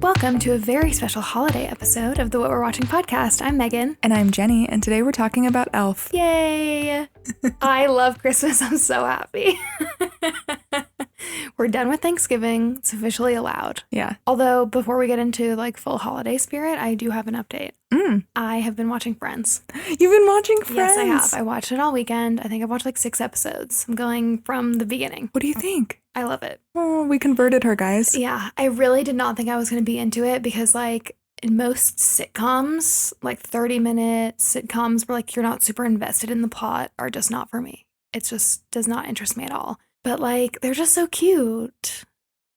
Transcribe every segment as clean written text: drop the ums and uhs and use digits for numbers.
Welcome to a very special holiday episode of the What We're Watching podcast. I'm Megan. And I'm Jenny, and today we're talking about Elf. Yay! I love Christmas. I'm so happy. We're done with Thanksgiving. It's officially allowed. Yeah. Although, before we get into full holiday spirit, I do have an update. I have been watching Friends. You've been watching Friends? Yes, I have. I watched it all weekend. I think I've watched 6 episodes. I'm going from the beginning. What do you think? I love it. Oh, we converted her, guys. Yeah, I really did not think I was going to be into it because, in most sitcoms, 30-minute sitcoms where, you're not super invested in the plot are just not for me. It just does not interest me at all. But, they're just so cute.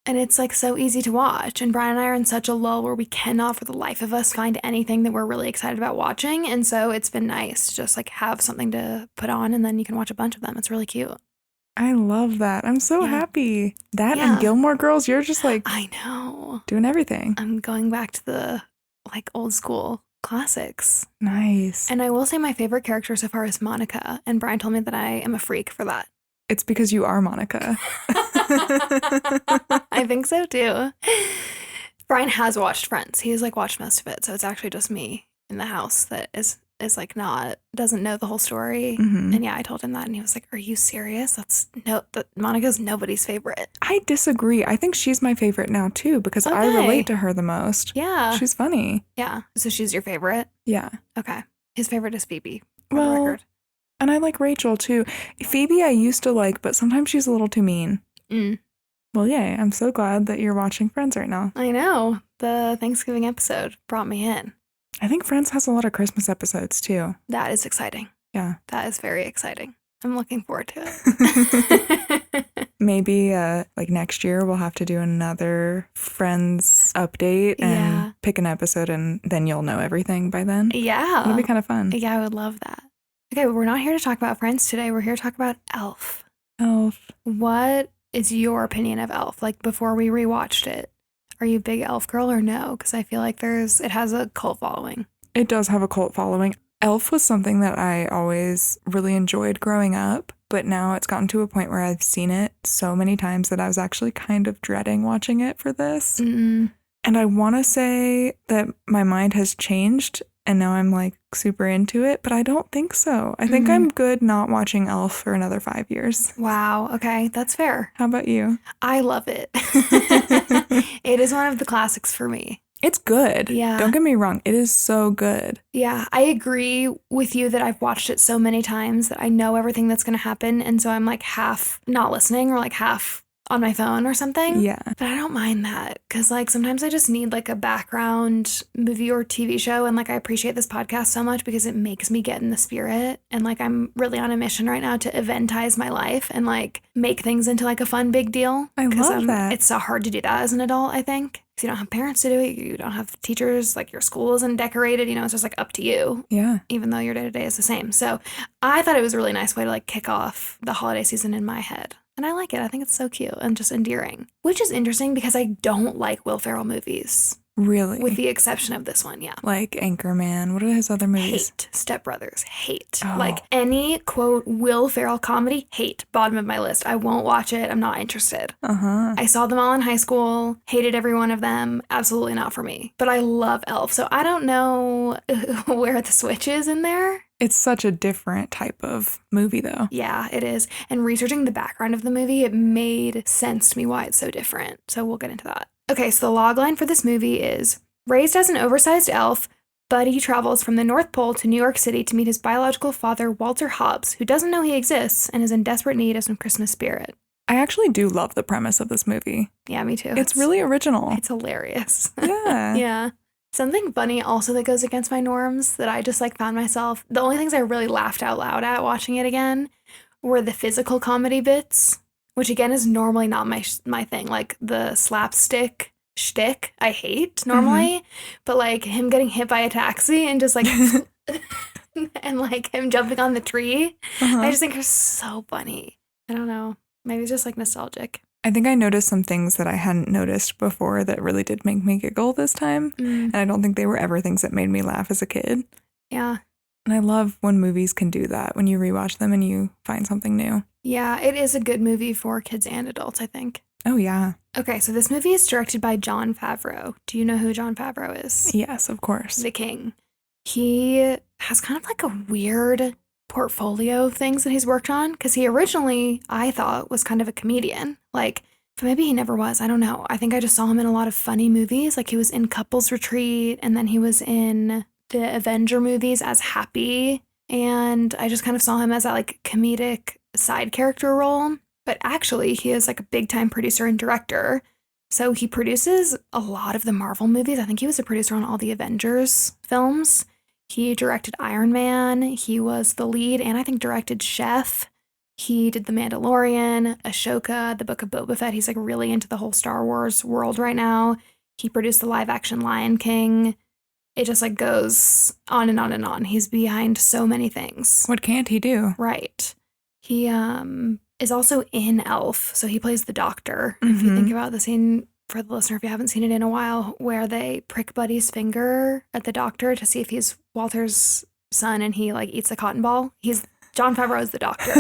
And it's, so easy to watch. And Brian and I are in such a lull where we cannot, for the life of us, find anything that we're really excited about watching. And so it's been nice to just, have something to put on, and then you can watch a bunch of them. It's really cute. I love that. I'm so happy. That and Gilmore Girls, you're just I know. Doing everything. I'm going back to the old school classics. Nice. And I will say my favorite character so far is Monica. And Brian told me that I am a freak for that. It's because you are Monica. I think so too. Brian has watched Friends. He's watched most of it. So it's actually just me in the house that is doesn't know the whole story. Mm-hmm. And I told him that, and he was like, "Are you serious? Monica's nobody's favorite." I disagree. I think she's my favorite now too because I relate to her the most. Yeah. She's funny. Yeah. So she's your favorite? Yeah. Okay. His favorite is Phoebe, for the Well, record. and I like Rachel too. Phoebe I used to like, but sometimes she's a little too mean. Well, yay. I'm so glad that you're watching Friends right now. I know. The Thanksgiving episode brought me in. I think Friends has a lot of Christmas episodes too. That is exciting. Yeah. That is very exciting. I'm looking forward to it. Maybe next year we'll have to do another Friends update and pick an episode, and then you'll know everything by then. Yeah. It'll be kind of fun. Yeah, I would love that. Okay, but we're not here to talk about Friends today. We're here to talk about Elf. Elf. What is your opinion of Elf? Before we rewatched it, are you a big Elf girl or no? Because I feel like it has a cult following. It does have a cult following. Elf was something that I always really enjoyed growing up, but now it's gotten to a point where I've seen it so many times that I was actually kind of dreading watching it for this. Mm-mm. And I want to say that my mind has changed and now I'm super into it, but I don't think so. I think I'm good not watching Elf for another 5 years. Wow. Okay. That's fair. How about you? I love it. It is one of the classics for me. It's good. Yeah. Don't get me wrong. It is so good. Yeah. I agree with you that I've watched it so many times that I know everything that's going to happen. And so I'm half not listening or half on my phone or something. Yeah. But I don't mind that because sometimes I just need a background movie or TV show. And I appreciate this podcast so much because it makes me get in the spirit. And I'm really on a mission right now to eventize my life and make things into a fun big deal. I love that. It's so hard to do that as an adult, I think. Because you don't have parents to do it. You don't have teachers. Your school isn't decorated. It's just up to you. Yeah. Even though your day-to-day is the same. So I thought it was a really nice way to kick off the holiday season in my head. And I like it. I think it's so cute and just endearing. Which is interesting because I don't like Will Ferrell movies. Really? With the exception of this one, yeah. Anchorman. What are his other movies? Hate. Step Brothers. Hate. Oh. Any, quote, Will Ferrell comedy, hate. Bottom of my list. I won't watch it. I'm not interested. Uh-huh. I saw them all in high school. Hated every one of them. Absolutely not for me. But I love Elf. So I don't know where the switch is in there. It's such a different type of movie, though. Yeah, it is. And researching the background of the movie, it made sense to me why it's so different. So we'll get into that. Okay, so the logline for this movie is, raised as an oversized elf, Buddy travels from the North Pole to New York City to meet his biological father, Walter Hobbs, who doesn't know he exists and is in desperate need of some Christmas spirit. I actually do love the premise of this movie. Yeah, me too. It's really original. It's hilarious. Yeah. Yeah. Something funny also that goes against my norms that I just found myself, the only things I really laughed out loud at watching it again were the physical comedy bits, which again is normally not my thing. The slapstick shtick I hate normally, but him getting hit by a taxi and just and him jumping on the tree, I just think are so funny. I don't know. Maybe it's just nostalgic. I think I noticed some things that I hadn't noticed before that really did make me giggle this time. And I don't think they were ever things that made me laugh as a kid. Yeah. And I love when movies can do that, when you rewatch them and you find something new. Yeah, it is a good movie for kids and adults, I think. Oh, yeah. Okay, so this movie is directed by Jon Favreau. Do you know who Jon Favreau is? Yes, of course. The king. He has kind of like a weird portfolio of things that he's worked on because he originally, I thought, was kind of a comedian. Like, but maybe he never was. I don't know. I think I just saw him in a lot of funny movies. Like, he was in Couples Retreat, and then he was in the Avenger movies as Happy. And I just kind of saw him as that like comedic side character role. But actually, he is like a big time producer and director. So he produces a lot of the Marvel movies. I think he was a producer on all the Avengers films. He directed Iron Man. He was the lead and I think directed Chef. He did The Mandalorian, Ashoka, The Book of Boba Fett. He's like really into the whole Star Wars world right now. He produced the live action Lion King. It just like goes on and on and on. He's behind so many things. What can't he do? Right. He is also in Elf, so he plays the doctor. If you think about the scene, for the listener, if you haven't seen it in a while, where they prick Buddy's finger at the doctor to see if he's Walter's son and he like eats a cotton ball. Jon Favreau is the doctor,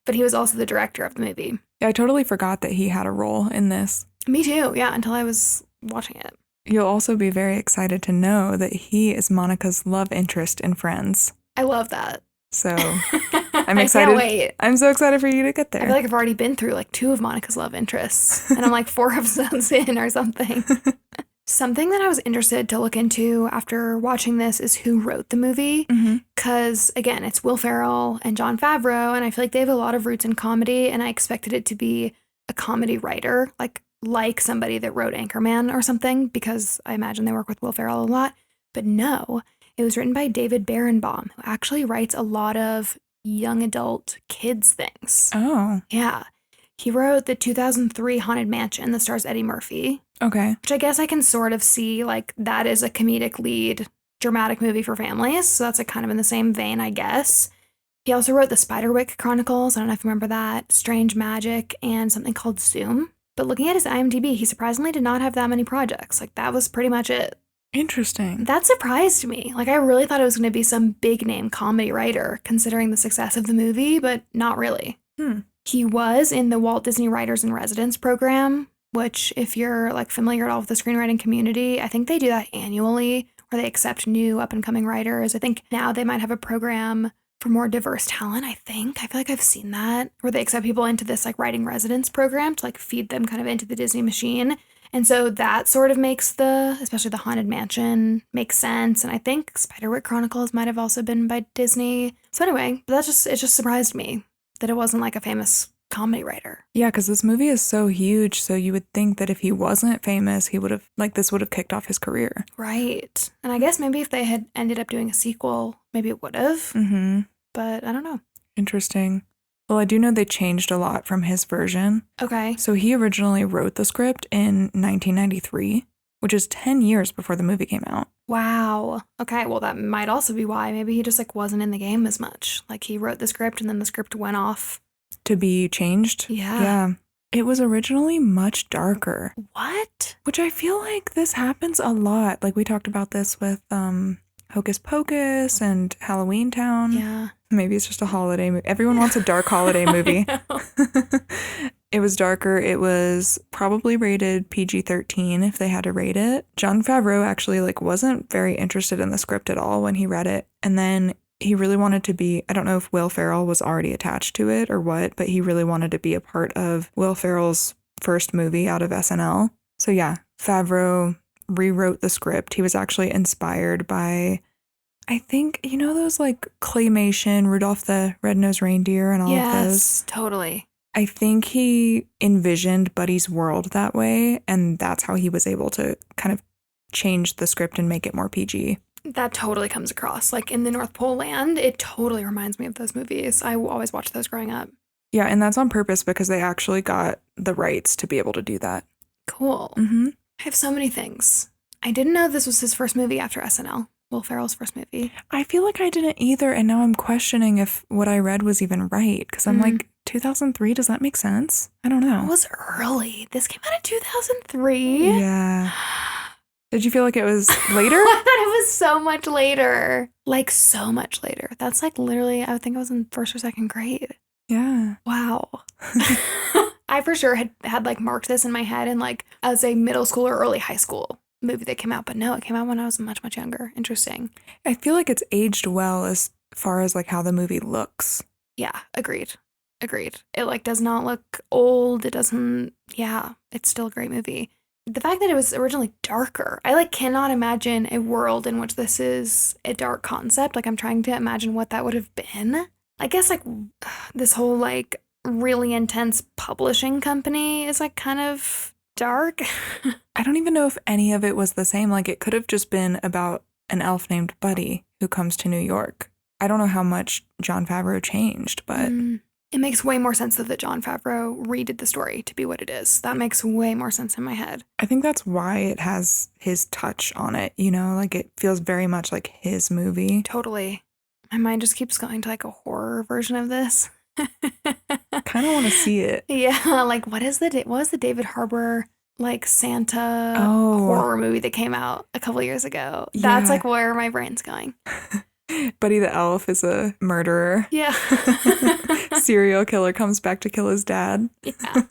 but he was also the director of the movie. Yeah, I totally forgot that he had a role in this. Me too, yeah, until I was watching it. You'll also be very excited to know that he is Monica's love interest in Friends. I love that. So I'm excited. I can't wait. I'm so excited for you to get there. I feel like I've already been through like 2 of Monica's love interests, and I'm like 4 episodes in or something. Something that I was interested to look into after watching this is who wrote the movie. Because, again, it's Will Ferrell and Jon Favreau, and I feel like they have a lot of roots in comedy, and I expected it to be a comedy writer, like somebody that wrote Anchorman or something, because I imagine they work with Will Ferrell a lot. But no, it was written by David Berenbaum, who actually writes a lot of young adult kids things. Oh. Yeah. He wrote the 2003 Haunted Mansion that stars Eddie Murphy. Okay. Which I guess I can sort of see, like, that is a comedic lead dramatic movie for families. So that's like kind of in the same vein, I guess. He also wrote the Spiderwick Chronicles. I don't know if you remember that. Strange Magic and something called Zoom. But looking at his IMDb, he surprisingly did not have that many projects. Like, that was pretty much it. Interesting. That surprised me. Like, I really thought it was going to be some big name comedy writer, considering the success of the movie, but not really. He was in the Walt Disney Writers in Residence program, which, if you're like familiar at all with the screenwriting community, I think they do that annually, where they accept new up-and-coming writers. I think now they might have a program for more diverse talent, I think. I feel like I've seen that, where they accept people into this like writing residence program to like feed them kind of into the Disney machine. And so that sort of makes especially the Haunted Mansion, make sense. And I think Spiderwick Chronicles might have also been by Disney. So anyway, it just surprised me that it wasn't like a famous comedy writer. Yeah, because this movie is so huge, so you would think that if he wasn't famous, he would have, like, this would have kicked off his career. Right. And I guess maybe if they had ended up doing a sequel, maybe it would have. But I don't know. Interesting. Well, I do know they changed a lot from his version. Okay. So he originally wrote the script in 1993, which is 10 years before the movie came out. Wow. Okay, well, that might also be why. Maybe he just like wasn't in the game as much. Like he wrote the script and then the script went off. To be changed? Yeah. Yeah. It was originally much darker. What? Which I feel like this happens a lot. Like we talked about this with Hocus Pocus and Halloween Town. Yeah. Maybe it's just a holiday movie. Everyone wants a dark holiday movie. It was darker. It was probably rated PG-13 if they had to rate it. Jon Favreau actually like wasn't very interested in the script at all when he read it. And then he really wanted to be, I don't know if Will Ferrell was already attached to it or what, but he really wanted to be a part of Will Ferrell's first movie out of SNL. So yeah, Favreau rewrote the script. He was actually inspired by, I think, you know those like claymation, Rudolph the Red-Nosed Reindeer and all of those? Yes, totally. I think he envisioned Buddy's world that way, and that's how he was able to kind of change the script and make it more PG. That totally comes across. Like in the North Pole Land, it totally reminds me of those movies. I always watched those growing up. Yeah, and that's on purpose because they actually got the rights to be able to do that. Cool. I have so many things. I didn't know this was his first movie after SNL. Will Ferrell's first movie. I feel like I didn't either, and now I'm questioning if what I read was even right, because I'm like, 2003, does that make sense? I don't know. It was early. This came out in 2003? Yeah. Did you feel like it was later? I thought it was so much later. Like, so much later. That's like literally, I would think I was in first or second grade. Yeah. Wow. I for sure had like marked this in my head and like as a middle school or early high school movie that came out, but no, it came out when I was much, much younger. Interesting. I feel like it's aged well as far as like how the movie looks. Yeah, agreed. Agreed. It like does not look old. It doesn't, yeah, it's still a great movie. The fact that it was originally darker, I like cannot imagine a world in which this is a dark concept. Like I'm trying to imagine what that would have been. I guess like this whole like really intense publishing company is like kind of dark. I don't even know if any of it was the same. Like it could have just been about an elf named Buddy who comes to New York. I don't know how much Jon Favreau changed, but it makes way more sense that Jon Favreau redid the story to be what it is. That makes way more sense in my head. I think that's why it has his touch on it, you know? Like it feels very much like his movie. Totally. My mind just keeps going to like a horror version of this. Kind of want to see it. Yeah, like what was the David Harbour like Santa horror movie that came out a couple years ago? Yeah. That's like where my brain's going. Buddy the elf is a murderer. Yeah. Serial killer comes back to kill his dad. Yeah.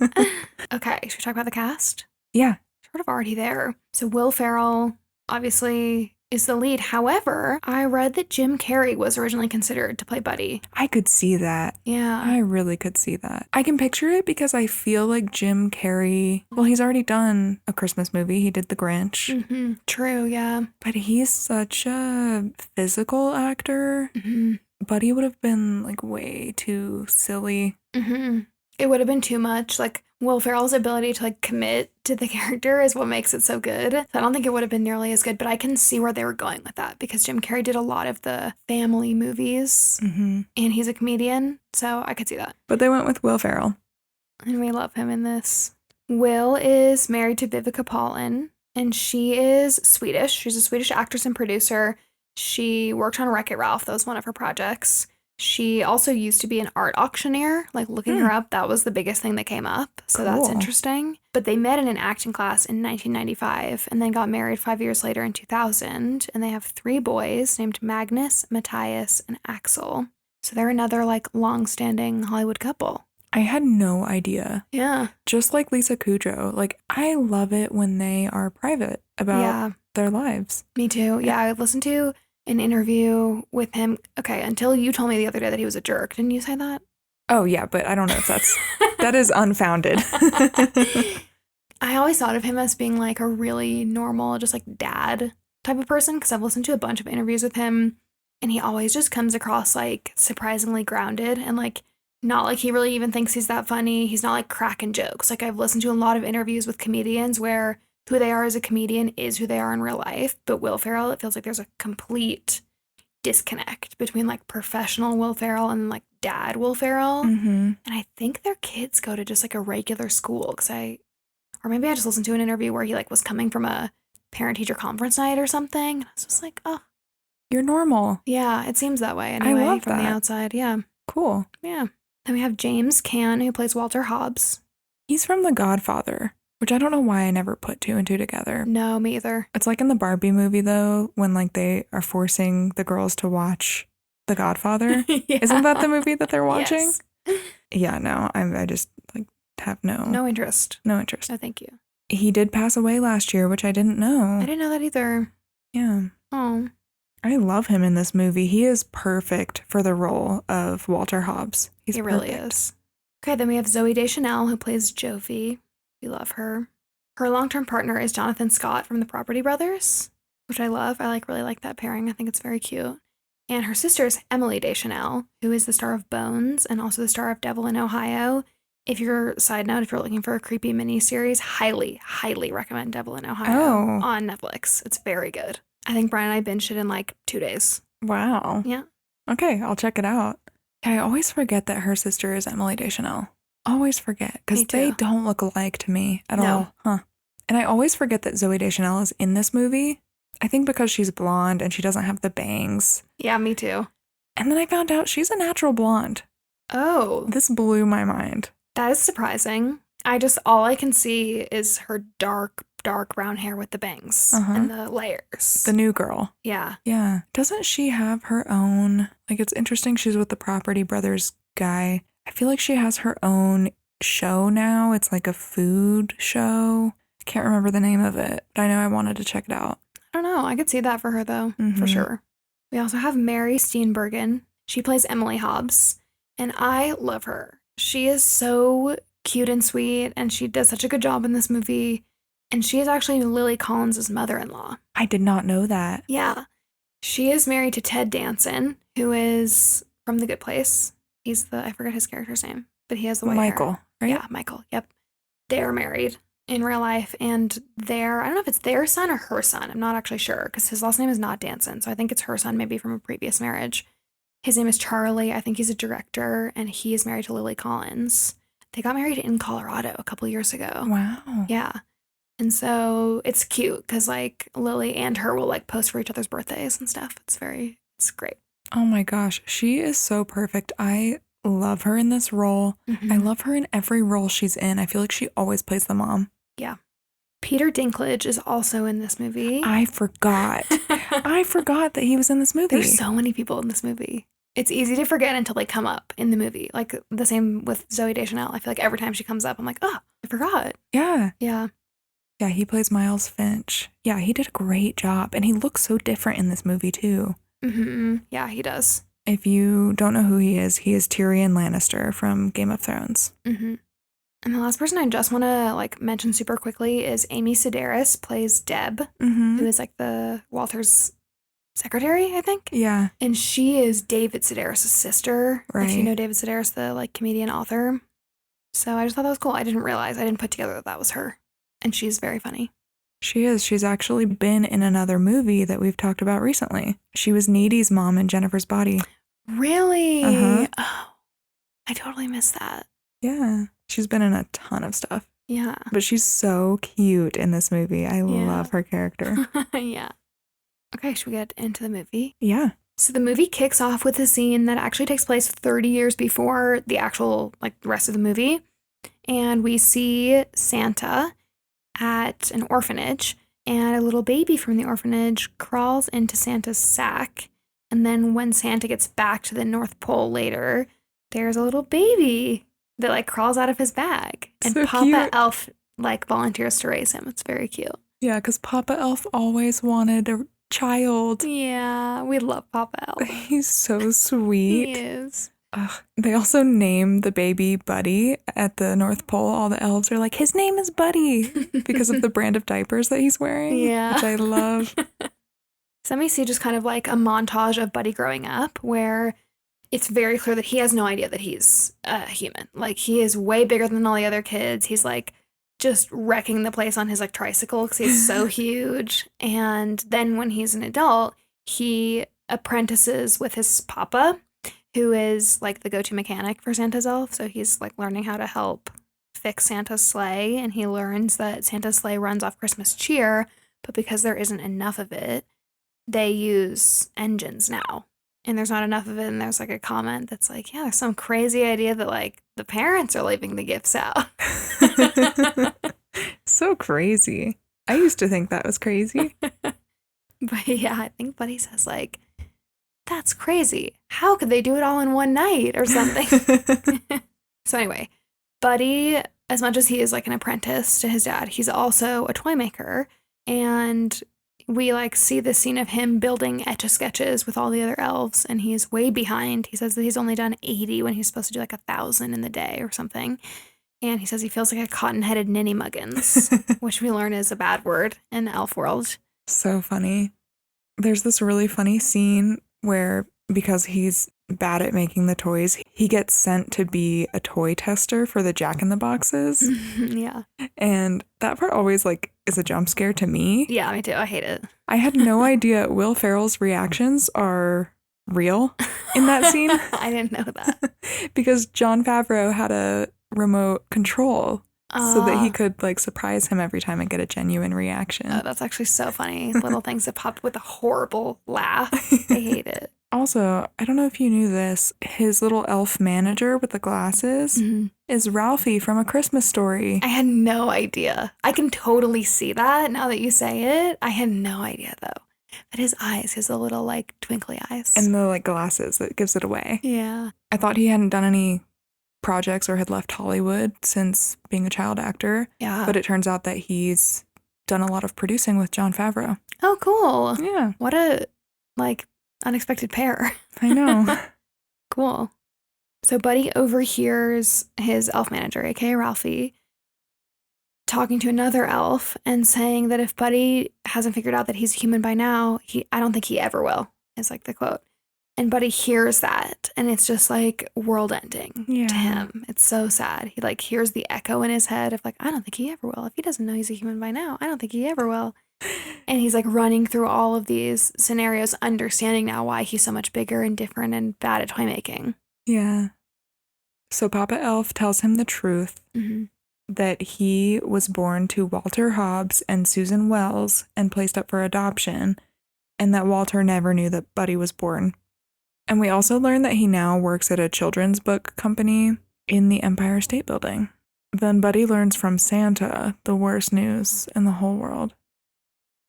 Okay, should we talk about the cast? Yeah. Sort of already there. So Will Ferrell obviously is the lead. However, I read that Jim Carrey was originally considered to play Buddy. I could see that. Yeah. I really could see that. I can picture it because I feel like Jim Carrey, well, he's already done a Christmas movie. He did The Grinch. Mm-hmm. True, yeah. But he's such a physical actor. Mm-hmm. Buddy would have been like way too silly. Mm-hmm. It would have been too much. Like Will Ferrell's ability to like commit to the character is what makes it so good. So I don't think it would have been nearly as good, but I can see where they were going with that because Jim Carrey did a lot of the family movies and he's a comedian. So I could see that. But they went with Will Ferrell. And we love him in this. Will is married to Vivica Paulin and she is Swedish. She's a Swedish actress and producer. She worked on Wreck-It Ralph. That was one of her projects. She also used to be an art auctioneer. Like looking her up, that was the biggest thing that came up. So that's interesting. But they met in an acting class in 1995 and then got married 5 years later in 2000. And they have 3 boys named Magnus, Matthias, and Axel. So they're another like long-standing Hollywood couple. I had no idea. Yeah. Just like Lisa Kudrow. Like I love it when they are private about their lives. Me too. Yeah, I listened to an interview with him. Okay, until you told me the other day that he was a jerk. Didn't you say that? Oh, yeah, but I don't know if that is unfounded. I always thought of him as being like a really normal, just like dad type of person because I've listened to a bunch of interviews with him and he always just comes across like surprisingly grounded and like not like he really even thinks he's that funny. He's not like cracking jokes. Like I've listened to a lot of interviews with comedians where who they are as a comedian is who they are in real life. But Will Ferrell, it feels like there's a complete disconnect between like professional Will Ferrell and like dad Will Ferrell. And I think their kids go to just like a regular school or maybe I just listened to an interview where he like was coming from a parent-teacher conference night or something. And I was just like, oh. You're normal. Yeah, it seems that way anyway I love from that. the outside. Yeah. Cool. Yeah. Then we have James Caan who plays Walter Hobbs. He's from The Godfather. Which I don't know why I never put 2 and 2 together. No, me either. It's like in the Barbie movie, though, when like they are forcing the girls to watch The Godfather. Yeah. Isn't that the movie that they're watching? Yes. Yeah, no, I just like have no interest. No interest. No, thank you. He did pass away last year, which I didn't know. I didn't know that either. Yeah. Oh. I love him in this movie. He is perfect for the role of Walter Hobbs. He really is. Okay, then we have Zooey Deschanel who plays Jovi. We love her. Her long-term partner is Jonathan Scott from the Property Brothers, which I love. I really like that pairing. I think it's very cute. And her sister is Emily Deschanel, who is the star of Bones and also the star of Devil in Ohio. If you're looking for a creepy miniseries, highly, highly recommend Devil in Ohio on Netflix. It's very good. I think Brian and I binged it in like 2 days. Wow. Yeah. Okay, I'll check it out. I always forget that her sister is Emily Deschanel. Always forget, because they don't look alike to me at all. Huh. And I always forget that Zooey Deschanel is in this movie. I think because she's blonde and she doesn't have the bangs. Yeah, me too. And then I found out she's a natural blonde. Oh. This blew my mind. That is surprising. All I can see is her dark brown hair with the bangs and the layers. The new girl. Yeah. Yeah. Doesn't she have her own, like it's interesting she's with the Property Brothers guy. I feel like she has her own show now. It's like a food show. I can't remember the name of it, but I know I wanted to check it out. I don't know. I could see that for her, though, for Mhm. sure. We also have Mary Steenburgen. She plays Emily Hobbs, and I love her. She is so cute and sweet, and she does such a good job in this movie. And she is actually Lily Collins' mother-in-law. I did not know that. Yeah. She is married to Ted Danson, who is from The Good Place. He's I forget his character's name, but he has the white Michael, hair. right? Yeah, Michael. Yep. They're married in real life, and I don't know if it's their son or her son. I'm not actually sure, because his last name is not Danson, so I think it's her son, maybe from a previous marriage. His name is Charlie. I think he's a director, and he is married to Lily Collins. They got married in Colorado a couple years ago. Wow. Yeah. And so it's cute because like Lily and her will like post for each other's birthdays and stuff. It's great. Oh my gosh, she is so perfect. I love her in this role. Mm-hmm. I love her in every role she's in. I feel like she always plays the mom. Yeah. Peter Dinklage is also in this movie. I forgot. I forgot that he was in this movie. There's so many people in this movie. It's easy to forget until they come up in the movie. Like the same with Zooey Deschanel. I feel like every time she comes up, I'm like, oh, I forgot. Yeah. Yeah. Yeah, he plays Miles Finch. Yeah, he did a great job. And he looks so different in this movie, too. Mm-hmm. Yeah, he does. If you don't know who he is Tyrion Lannister from Game of Thrones. Mm-hmm. And the last person I just want to like mention super quickly is Amy Sedaris plays Deb, who is like the Walter's secretary, I think. Yeah. And she is David Sedaris' sister. Right. If you know David Sedaris, the like comedian author. So I just thought that was cool. I didn't put together that was her. And she's very funny. She is. She's actually been in another movie that we've talked about recently. She was Needy's mom in Jennifer's Body. Really? Uh-huh. Oh, I totally missed that. Yeah. She's been in a ton of stuff. Yeah. But she's so cute in this movie. I love her character. Yeah. Okay, should we get into the movie? Yeah. So the movie kicks off with a scene that actually takes place 30 years before the actual, like, the rest of the movie. And we see Santa at an orphanage, and a little baby from the orphanage crawls into Santa's sack. And then when Santa gets back to the North Pole later, there's a little baby that like crawls out of his bag. And So Papa cute. Elf like volunteers to raise him. It's very cute. Yeah, because Papa Elf always wanted a child. Yeah, we love Papa Elf. He's so sweet. He is. They also name the baby Buddy at the North Pole. All the elves are like, his name is Buddy, because of the brand of diapers that he's wearing, Yeah. which I love. So then we see just kind of like a montage of Buddy growing up where it's very clear that he has no idea that he's a human. Like, he is way bigger than all the other kids. He's like just wrecking the place on his like tricycle because he's so huge. And then when he's an adult, he apprentices with his papa, who is like the go-to mechanic for Santa's elf. So he's like learning how to help fix Santa's sleigh, and he learns that Santa's sleigh runs off Christmas cheer, but because there isn't enough of it, they use engines now. And there's not enough of it, and there's like a comment that's like, yeah, there's some crazy idea that like the parents are leaving the gifts out. So crazy. I used to think that was crazy. But yeah, I think Buddy says like, that's crazy. How could they do it all in one night or something? So anyway, Buddy, as much as he is like an apprentice to his dad, he's also a toy maker. And we like see the scene of him building Etch-a-Sketches with all the other elves, and he's way behind. He says that he's only done 80 when he's supposed to do like 1,000 in the day or something. And he says he feels like a cotton-headed ninny muggins, which we learn is a bad word in elf world. So funny. There's this really funny scene where, because he's bad at making the toys, he gets sent to be a toy tester for the Jack-in-the-Boxes. Yeah. And that part always like is a jump scare to me. Yeah, me too. I hate it. I had no idea Will Ferrell's reactions are real in that scene. I didn't know that. Because Jon Favreau had a remote control so that he could like surprise him every time and get a genuine reaction. Oh, that's actually so funny. Little things that pop with a horrible laugh. I hate it. Also, I don't know if you knew this, his little elf manager with the glasses is Ralphie from A Christmas Story. I had no idea. I can totally see that now that you say it. I had no idea though. But his eyes, his little like twinkly eyes. And the like glasses that gives it away. Yeah. I thought he hadn't done any projects or had left Hollywood since being a child actor. Yeah. But it turns out that he's done a lot of producing with Jon Favreau. Oh, cool. Yeah. What a, unexpected pair. I know. Cool. So Buddy overhears his elf manager, aka Ralphie, talking to another elf and saying that if Buddy hasn't figured out that he's a human by now, I don't think he ever will, is the quote. And Buddy hears that, and it's just world ending to him. It's so sad. He hears the echo in his head of I don't think he ever will. If he doesn't know he's a human by now, I don't think he ever will. And he's running through all of these scenarios, understanding now why he's so much bigger and different and bad at toy making. Yeah. So Papa Elf tells him the truth. Mm-hmm. That he was born to Walter Hobbs and Susan Wells and placed up for adoption, and that Walter never knew that Buddy was born. And we also learn that he now works at a children's book company in the Empire State Building. Then Buddy learns from Santa the worst news in the whole world.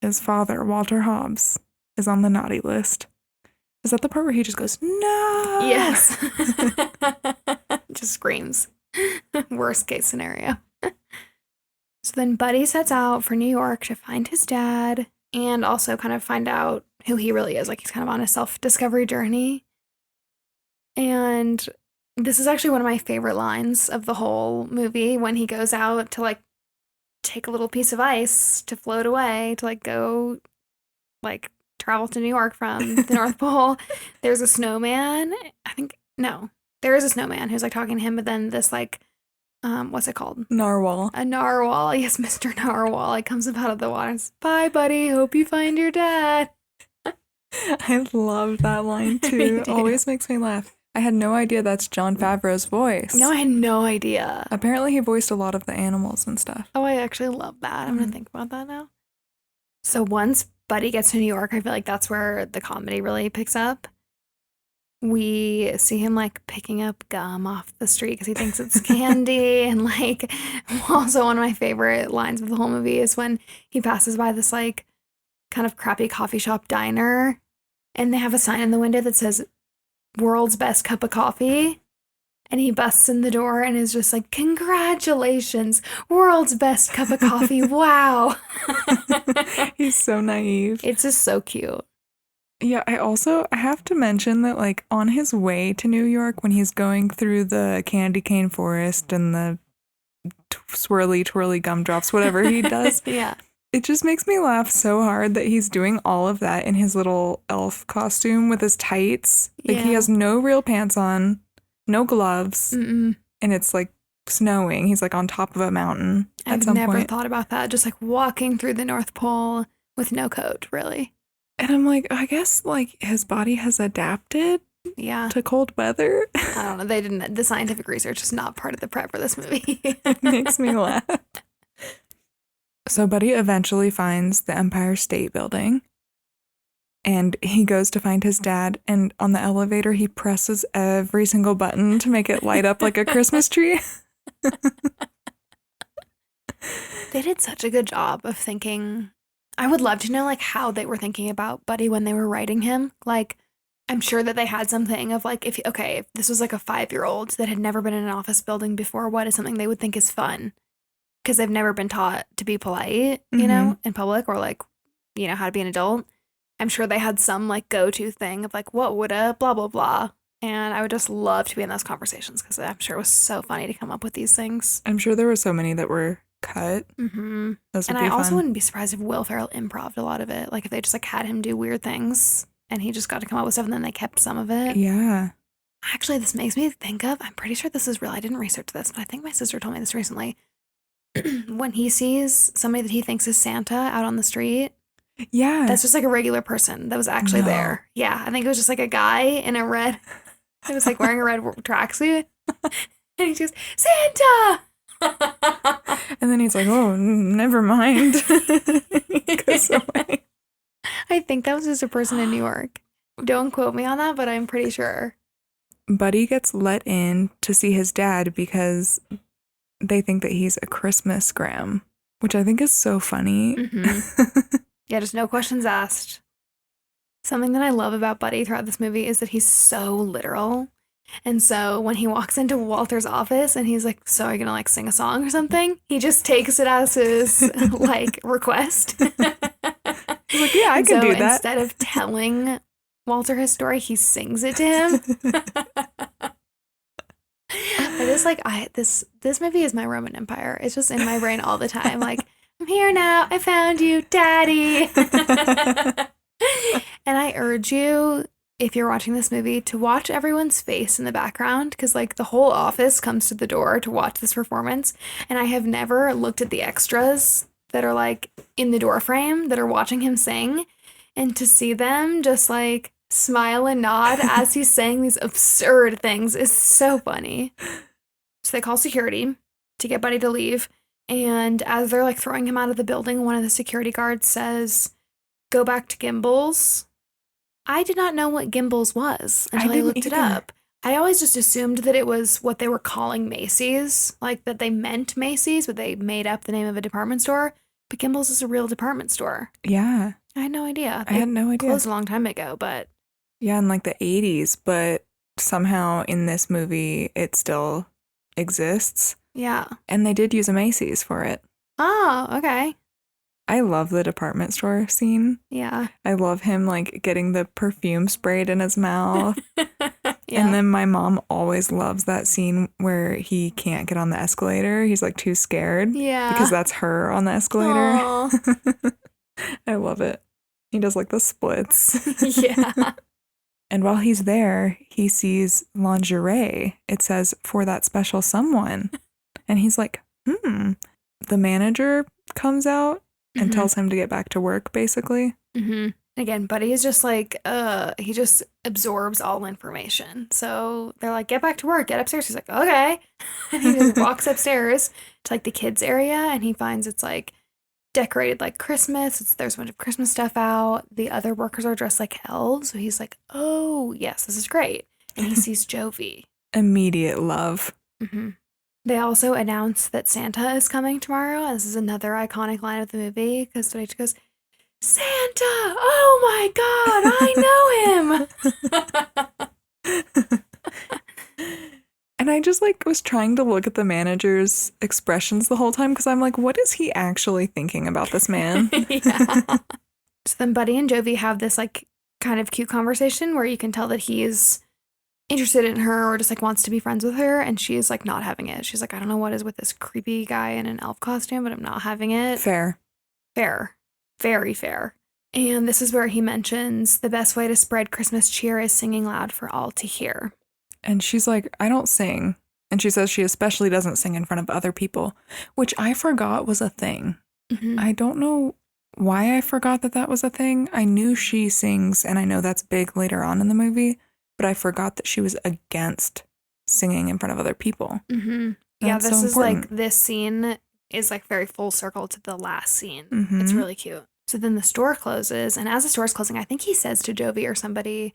His father, Walter Hobbs, is on the naughty list. Is that the part where he just goes, no? Yes. Just screams. Worst case scenario. So then Buddy sets out for New York to find his dad and also kind of find out who he really is. He's kind of on a self-discovery journey. And this is actually one of my favorite lines of the whole movie, when he goes out to take a little piece of ice to float away to go travel to New York from the North Pole. There's a snowman. There is a snowman who's talking to him, but then this what's it called? Narwhal. A narwhal. Yes, Mr. Narwhal. Comes up out of the water and says, "Bye, buddy. Hope you find your dad." I love that line too. It always makes me laugh. I had no idea that's Jon Favreau's voice. No, I had no idea. Apparently he voiced a lot of the animals and stuff. Oh, I actually love that. I'm going to think about that now. So once Buddy gets to New York, I feel like that's where the comedy really picks up. We see him picking up gum off the street because he thinks it's candy. And also one of my favorite lines of the whole movie is when he passes by this kind of crappy coffee shop diner, and they have a sign in the window that says "World's Best Cup of Coffee." And he busts in the door and is just "Congratulations, world's best cup of coffee. Wow." He's so naive. It's just so cute. Yeah, I have to mention that on his way to New York, when he's going through the candy cane forest and the swirly twirly gumdrops, whatever he does. Yeah. It just makes me laugh so hard that he's doing all of that in his little elf costume with his tights. He has no real pants on, no gloves, and it's snowing. He's on top of a mountain at some point. I've never thought about that. Just walking through the North Pole with no coat, really. And I'm I guess his body has adapted to cold weather. I don't know. They didn't. The scientific research is not part of the prep for this movie. It makes me laugh. So Buddy eventually finds the Empire State Building, and he goes to find his dad, and on the elevator he presses every single button to make it light up like a Christmas tree. They did such a good job of thinking. I would love to know how they were thinking about Buddy when they were writing him. I'm sure that they had something of if this was a 5-year-old that had never been in an office building before, what is something they would think is fun? Because they've never been taught to be polite, you know, in public, or how to be an adult. I'm sure they had some go-to thing of what would a blah, blah, blah. And I would just love to be in those conversations because I'm sure it was so funny to come up with these things. I'm sure there were so many that were cut. Mm-hmm. And I also wouldn't be surprised if Will Ferrell improv'd a lot of it. If they just had him do weird things and he just got to come up with stuff and then they kept some of it. Yeah. Actually, this makes me think of, I'm pretty sure this is real. I didn't research this, but I think my sister told me this recently. When he sees somebody that he thinks is Santa out on the street. Yeah. That's just a regular person that was actually there. Yeah. I think it was just a guy in a red, it was wearing a red tracksuit. And he goes, "Santa!" And then he's "Oh, never mind." He goes away. I think that was just a person in New York. Don't quote me on that, but I'm pretty sure. Buddy gets let in to see his dad because they think that he's a Christmas gram, which I think is so funny. Mm-hmm. Yeah, just no questions asked. Something that I love about Buddy throughout this movie is that he's so literal. And so when he walks into Walter's office and he's like, so are you gonna like sing a song or something? He just takes it as his like request. He's like, yeah, I And can so do that. instead of telling Walter his story, he sings it to him. I just like this movie is my Roman Empire. It's just in my brain all the time. Like, I'm here now. I found you, Daddy. And I urge you, if you're watching this movie, to watch everyone's face in the background because, like, the whole office comes to the door to watch this performance. And I have never looked at the extras that are, like, in the door frame that are watching him sing. And to see them just, like, smile and nod as he's saying these absurd things is so funny. So they call security to get Buddy to leave. And as they're, like, throwing him out of the building, one of the security guards says, go back to Gimbals. I did not know what Gimbals was until I looked it up. I always just assumed that it was what they were calling Macy's, like that they meant Macy's, but they made up the name of a department store. But Gimbals is a real department store. Yeah. I had no idea. I had no idea. Closed a long time ago, but yeah, in like the 80s, but somehow in this movie it still exists. yeah. And they did use a Macy's for it. Oh, okay. I love the department store scene. Yeah. I love him like getting the perfume sprayed in his mouth. Yeah. And then my mom always loves that scene where he can't get on the escalator. He's like too scared. Yeah. Because that's her on the escalator. I love it. He does like the splits. Yeah. And while he's there, he sees lingerie. It says, for that special someone. And he's like, The manager comes out and tells him to get back to work, basically. Mm-hmm. Again, Buddy is just like, he just absorbs all information. So they're like, get back to work, get upstairs. He's like, okay. And he just walks upstairs to like the kids area and he finds it's like decorated like Christmas. There's a bunch of Christmas stuff out. The other workers are dressed like elves. So he's like, oh, yes, this is great. And he sees Jovi. Immediate love. Mm-hmm. They also announced that Santa is coming tomorrow. This is another iconic line of the movie because Deitch goes, Santa! Oh my God, I know him! And I just like was trying to look at the manager's expressions the whole time because I'm like, what is he actually thinking about this man? Yeah. So then Buddy and Jovi have this like kind of cute conversation where you can tell that he's interested in her or just like wants to be friends with her, and she's like not having it. She's like, I don't know what is with this creepy guy in an elf costume, but I'm not having it. Fair. Very fair. And this is where he mentions the best way to spread Christmas cheer is singing loud for all to hear. And she's like, I don't sing. And she says she especially doesn't sing in front of other people, which I forgot was a thing. Mm-hmm. I don't know why I forgot that was a thing. I knew she sings, and I know that's big later on in the movie, but I forgot that she was against singing in front of other people. Mm-hmm. Yeah, this so is important. like, this scene is like very full circle to the last scene. Mm-hmm. It's really cute. So then the store closes, and as the store's closing, I think he says to Jovi or somebody,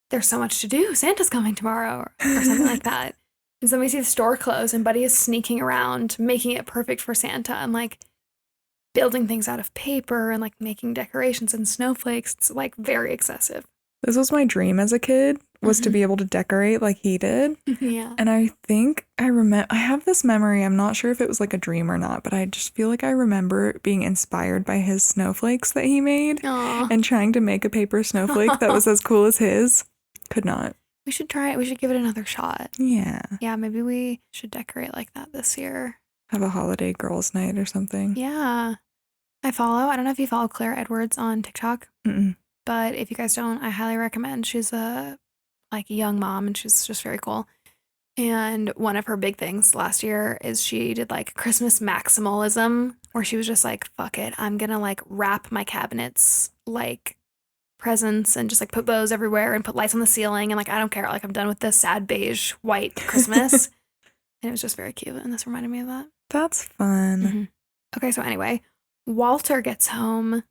there's so much to do. Santa's coming tomorrow, or something like that. And then we see the store close, and Buddy is sneaking around, making it perfect for Santa, and like building things out of paper and like making decorations and snowflakes. It's like very excessive. This was my dream as a kid, was to be able to decorate like he did. Yeah. And I think I have this memory. I'm not sure if it was like a dream or not, but I just feel like I remember being inspired by his snowflakes that he made. Aww. And trying to make a paper snowflake that was as cool as his. Could not. We should try it. We should give it another shot. Yeah. Yeah, maybe we should decorate like that this year. Have a holiday girls' night or something. Yeah. I don't know if you follow Claire Edwards on TikTok. Mm-mm. But if you guys don't, I highly recommend. She's a young mom and she's just very cool. And one of her big things last year is she did like Christmas maximalism, where she was just like, fuck it, I'm gonna like wrap my cabinets like presents and just like put bows everywhere and put lights on the ceiling and like I don't care, like I'm done with this sad beige white Christmas. And it was just very cute, and this reminded me of that. That's fun. Mm-hmm. Okay, so anyway, Walter gets home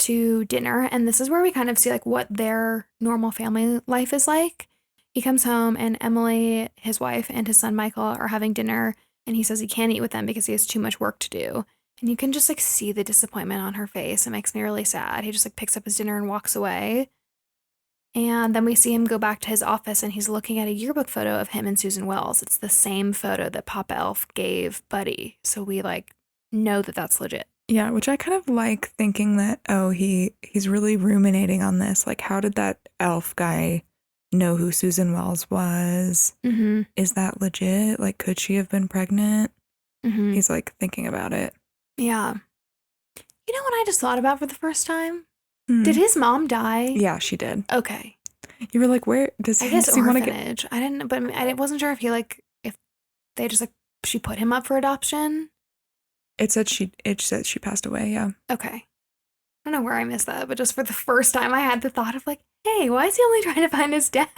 to dinner, and this is where we kind of see like what their normal family life is like. He comes home and Emily, his wife, and his son Michael are having dinner, and he says he can't eat with them because he has too much work to do. And you can just like see the disappointment on her face. It makes me really sad. He just like picks up his dinner and walks away. And then we see him go back to his office and he's looking at a yearbook photo of him and Susan Wells. It's the same photo that Papa Elf gave Buddy. So we like know that that's legit. Yeah, which I kind of like thinking that, oh, he's really ruminating on this. Like, how did that elf guy know who Susan Wells was? Mm-hmm. Is that legit? Like, could she have been pregnant? Mm-hmm. He's like thinking about it. Yeah. You know what I just thought about for the first time? Did his mom die? Yeah, she did. Okay. You were like, where does he want to get? Orphanage. I didn't, but I wasn't sure if if they just like, she put him up for adoption. It said she passed away, yeah. Okay. I don't know where I missed that, but just for the first time I had the thought of like, hey, why is he only trying to find his dad?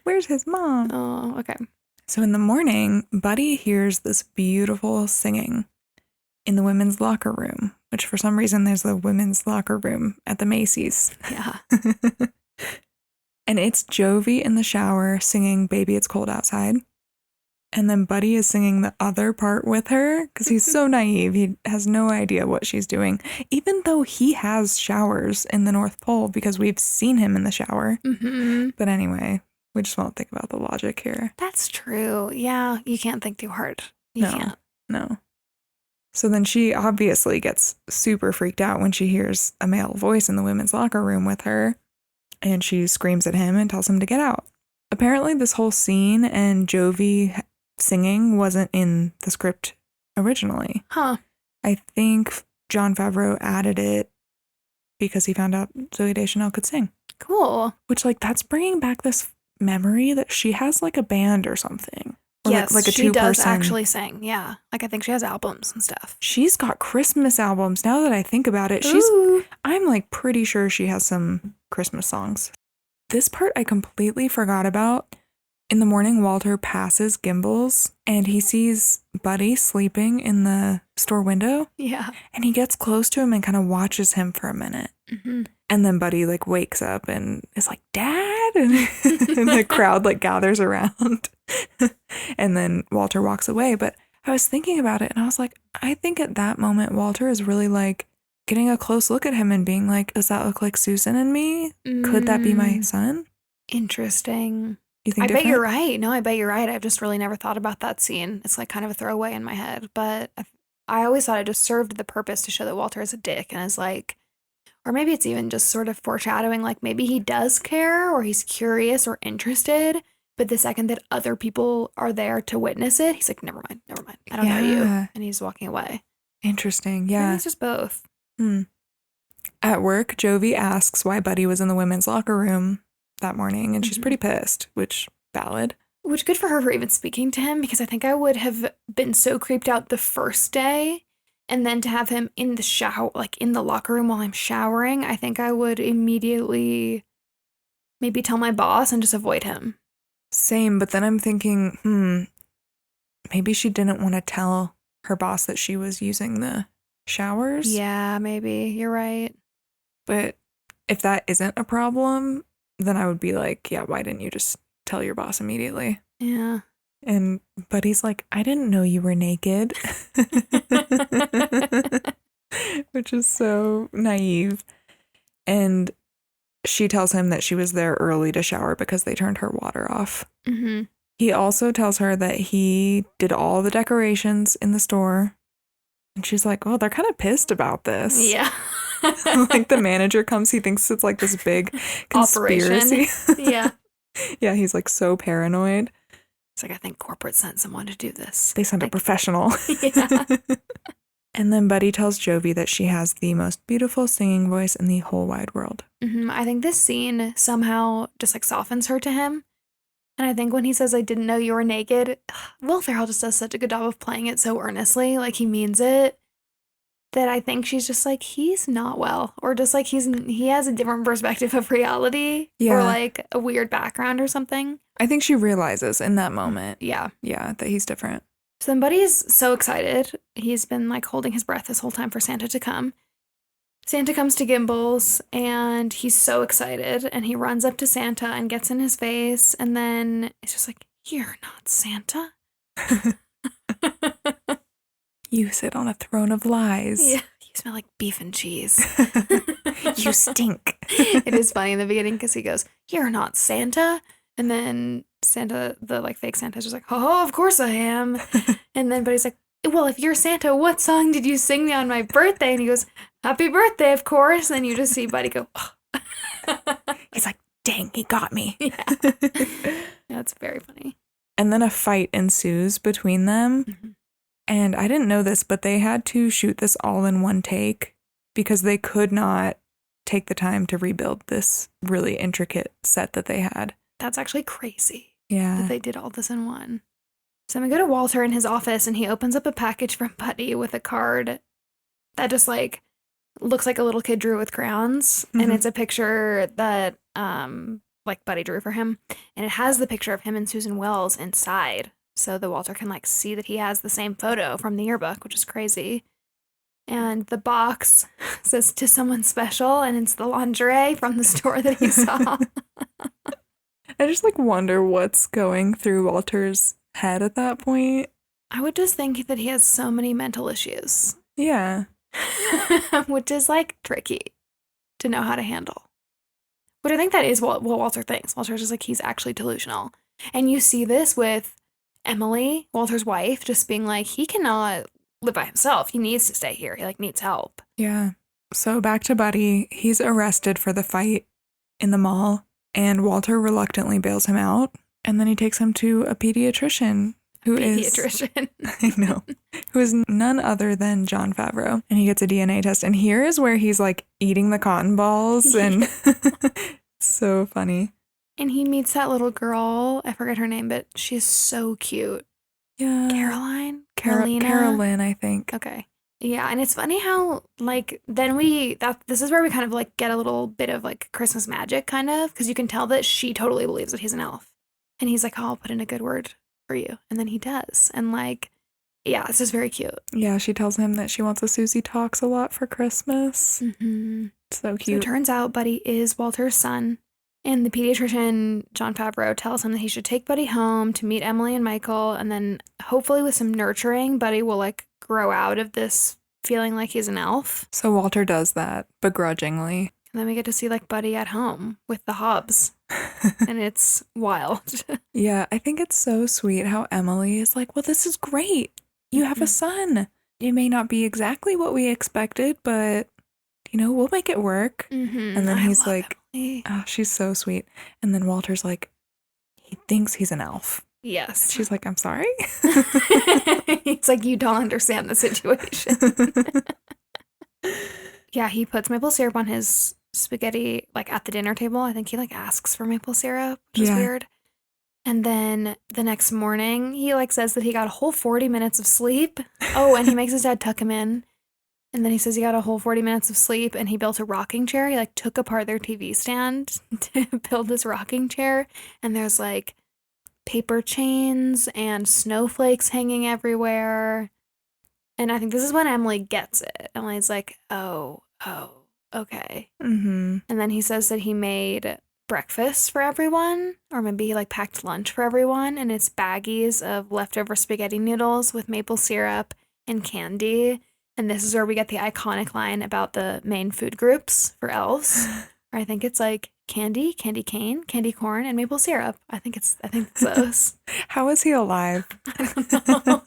Where's his mom? Oh, okay. So in the morning, Buddy hears this beautiful singing in the women's locker room, which for some reason there's a women's locker room at the Macy's. Yeah. And it's Jovi in the shower singing Baby It's Cold Outside. And then Buddy is singing the other part with her because he's so naive. He has no idea what she's doing, even though he has showers in the North Pole because we've seen him in the shower. Mm-hmm. But anyway, we just won't think about the logic here. That's true. Yeah, you can't think too hard. You can't. No. So then she obviously gets super freaked out when she hears a male voice in the women's locker room with her. And she screams at him and tells him to get out. Apparently this whole scene and Jovi singing wasn't in the script originally. Huh. I think Jon Favreau added it because he found out Zooey Deschanel could sing. Cool. Which, like, that's bringing back this memory that she has, like, a band or something. Or yes, like a she does two-person. actually sing. Yeah. Like, I think she has albums and stuff. She's got Christmas albums. Now that I think about it, I'm, like, pretty sure she has some Christmas songs. This part I completely forgot about. In the morning, Walter passes Gimbals and he sees Buddy sleeping in the store window. Yeah. And he gets close to him and kind of watches him for a minute. Mm-hmm. And then Buddy like wakes up and is like, Dad? And the crowd like gathers around. And then Walter walks away. But I was thinking about it and I was like, I think at that moment, Walter is really like getting a close look at him and being like, does that look like Susan and me? Could that be my son? Interesting. You think I bet you're right. No, I bet you're right. I've just really never thought about that scene. It's like kind of a throwaway in my head. But I always thought it just served the purpose to show that Walter is a dick and is like, or maybe it's even just sort of foreshadowing, like maybe he does care or he's curious or interested. But the second that other people are there to witness it, he's like, never mind. I don't know you. And he's walking away. Interesting. Yeah. Maybe it's just both. At work, Jovi asks why Buddy was in the women's locker room that morning, and she's pretty pissed, which valid. Which good for her for even speaking to him, because I think I would have been so creeped out the first day, and then to have him in the shower, like in the locker room while I'm showering, I think I would immediately maybe tell my boss and just avoid him. Same, but then I'm thinking, maybe she didn't want to tell her boss that she was using the showers. Yeah, maybe. You're right. But if that isn't a problem, then I would be like, yeah, why didn't you just tell your boss immediately? Yeah. And Buddy's like, I didn't know you were naked. Which is so naive. And she tells him that she was there early to shower because they turned her water off. Mm-hmm. He also tells her that he did all the decorations in the store. And she's like, oh, they're kind of pissed about this. Yeah. Like the manager comes, he thinks it's like this big conspiracy. Yeah. Yeah, he's like so paranoid. It's like, I think corporate sent someone to do this. They sent a professional. Yeah. And then Buddy tells Jovi that she has the most beautiful singing voice in the whole wide world. Mm-hmm. I think this scene somehow just like softens her to him. And I think when he says, I didn't know you were naked, Will Ferrell just does such a good job of playing it so earnestly, like he means it, that I think she's just like, he's not well. Or just like he has a different perspective of reality. Yeah. Or like a weird background or something. I think she realizes in that moment. Yeah. Yeah, that he's different. So then Buddy's so excited. He's been like holding his breath this whole time for Santa to come. Santa comes to Gimbals and he's so excited and he runs up to Santa and gets in his face and then it's just like, you're not Santa. You sit on a throne of lies. Yeah, you smell like beef and cheese. You stink. It is funny in the beginning because he goes, "You're not Santa," and then Santa, the like fake Santa's just like, "Oh, of course I am," and then but he's like, "Well, if you're Santa, what song did you sing me on my birthday?" And he goes, "Happy birthday, of course." And then you just see Buddy go, oh. He's like, "Dang, he got me." Yeah, that's very funny. And then a fight ensues between them. Mm-hmm. And I didn't know this, but they had to shoot this all in one take because they could not take the time to rebuild this really intricate set that they had. That's actually crazy. Yeah. That they did all this in one. So we go to Walter in his office and he opens up a package from Buddy with a card that just like looks like a little kid drew with crayons. Mm-hmm. And it's a picture that like Buddy drew for him. And it has the picture of him and Susan Wells inside. So the Walter can like see that he has the same photo from the yearbook, which is crazy. And the box says to someone special, and it's the lingerie from the store that he saw. I just like wonder what's going through Walter's head at that point. I would just think that he has so many mental issues. Yeah. Which is like tricky to know how to handle. But I think that is what Walter thinks. Walter's just like, he's actually delusional. And you see this with Emily, Walter's wife, just being like, he cannot live by himself. He needs to stay here. He like needs help. Yeah. So back to Buddy. He's arrested for the fight in the mall, and Walter reluctantly bails him out. And then he takes him to a pediatrician who is none other than Jon Favreau. And he gets a DNA test. And here is where he's like eating the cotton balls and so funny. And he meets that little girl. I forget her name, but she's so cute. Yeah. Caroline? Carolyn, I think. Okay. Yeah, and it's funny how, like, then this is where we kind of, like, get a little bit of, like, Christmas magic, kind of, because you can tell that she totally believes that he's an elf. And he's like, oh, I'll put in a good word for you. And then he does. And, like, yeah, it's just very cute. Yeah, she tells him that she wants a Susie Talks a lot for Christmas. Mm-hmm. So cute. So it turns out Buddy is Walter's son. And the pediatrician, Jon Favreau, tells him that he should take Buddy home to meet Emily and Michael. And then hopefully with some nurturing, Buddy will, like, grow out of this feeling like he's an elf. So Walter does that begrudgingly. And then we get to see like Buddy at home with the Hobbs. And it's wild. Yeah, I think it's so sweet how Emily is like, well, this is great. You have a son. It may not be exactly what we expected, but, you know, we'll make it work. Mm-hmm. And then he's like, Emily. oh, she's so sweet. And then Walter's like, he thinks he's an elf. Yes. She's like, I'm sorry? He's like, you don't understand the situation. Yeah, he puts maple syrup on his spaghetti, like, at the dinner table. I think he, like, asks for maple syrup, which is weird. And then the next morning, he, like, says that he got a whole 40 minutes of sleep. Oh, and he makes his dad tuck him in. And then he says he got a whole 40 minutes of sleep, and he built a rocking chair. He, like, took apart their TV stand to build this rocking chair. And there's, like, paper chains and snowflakes hanging everywhere. And I think this is when Emily gets it. Emily's like, oh, okay. Mm-hmm. And then he says that he made breakfast for everyone, or maybe he like packed lunch for everyone, and it's baggies of leftover spaghetti noodles with maple syrup and candy. And this is where we get the iconic line about the main food groups for elves. Or I think it's like candy cane, candy corn, and maple syrup. I think it's those. How is he alive? I don't know.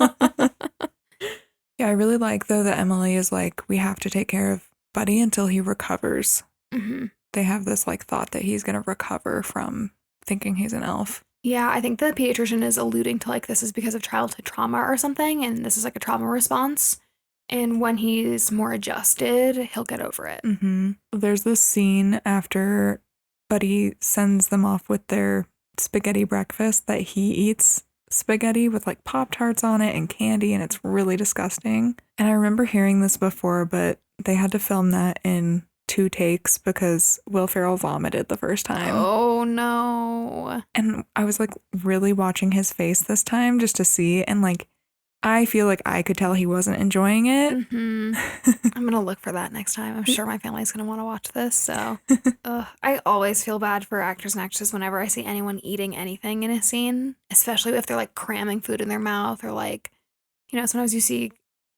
Yeah, I really like, though, that Emily is like, we have to take care of Buddy until he recovers. Mm-hmm. They have this, like, thought that he's going to recover from thinking he's an elf. Yeah, I think the pediatrician is alluding to, like, this is because of childhood trauma or something, and this is, like, a trauma response. And when he's more adjusted, he'll get over it. Mm-hmm. There's this scene after Buddy sends them off with their spaghetti breakfast that he eats spaghetti with like Pop-Tarts on it and candy, and it's really disgusting. And I remember hearing this before, but they had to film that in 2 takes because Will Ferrell vomited the first time. Oh no. And I was like really watching his face this time just to see, and like I feel like I could tell he wasn't enjoying it. Mm-hmm. I'm gonna look for that next time. I'm sure my family's gonna want to watch this. So I always feel bad for actors and actresses whenever I see anyone eating anything in a scene, especially if they're like cramming food in their mouth, or like, you know, sometimes you see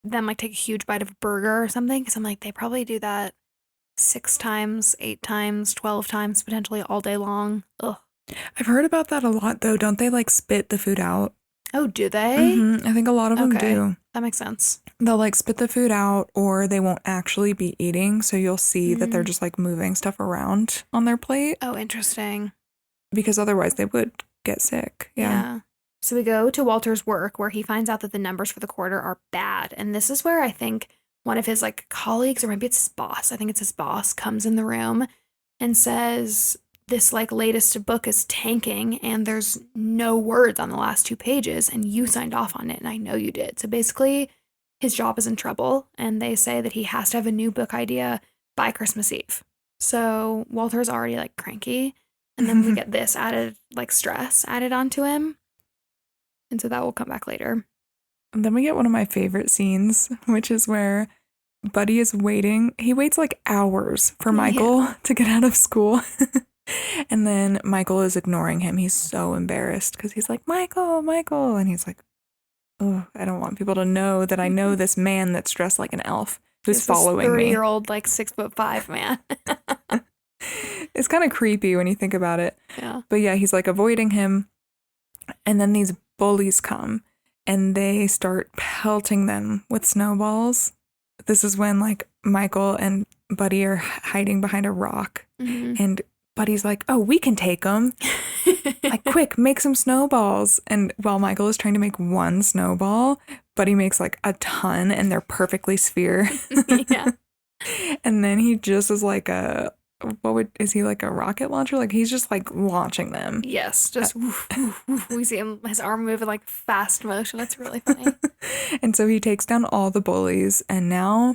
them like take a huge bite of a burger or something, because I'm like, they probably do that 6 times, 8 times, 12 times, potentially all day long. Ugh. I've heard about that a lot, though. Don't they like spit the food out? Oh, do they? I think a lot of them Okay. do. That makes sense. They'll like spit the food out, or they won't actually be eating. So you'll see that they're just like moving stuff around on their plate Oh, interesting. because otherwise they would get sick. Yeah. So we go to Walter's work where he finds out that the numbers for the quarter are bad. And this is where I think one of his like colleagues, or maybe it's his boss, I think it's his boss, comes in the room and says, this like latest book is tanking and there's no words on the last 2 pages and you signed off on it and I know you did. So basically his job is in trouble and they say that he has to have a new book idea by Christmas Eve. So Walter's already like cranky and then we get this added like stress added onto him. And so that will come back later. And then we get one of my favorite scenes, which is where Buddy is waiting. He waits like hours for Michael to get out of school. And then Michael is ignoring him. He's so embarrassed because he's like, Michael, Michael. And he's like, oh, I don't want people to know that I know this man that's dressed like an elf who's following me. 30-year-old, like 6'5" man. It's kind of creepy when you think about it. Yeah. But yeah, he's like avoiding him. And then these bullies come and they start pelting them with snowballs. This is when like Michael and Buddy are hiding behind a rock. And Buddy's like, oh, we can take them. Like, quick, make some snowballs. And while Michael is trying to make one snowball, Buddy makes like a ton and they're perfectly sphere. Yeah. And then he just is like is he like a rocket launcher? Like he's just like launching them. Yes, just woof, woof, woof. We see him, his arm moving like fast motion. That's really funny. And so he takes down all the bullies and now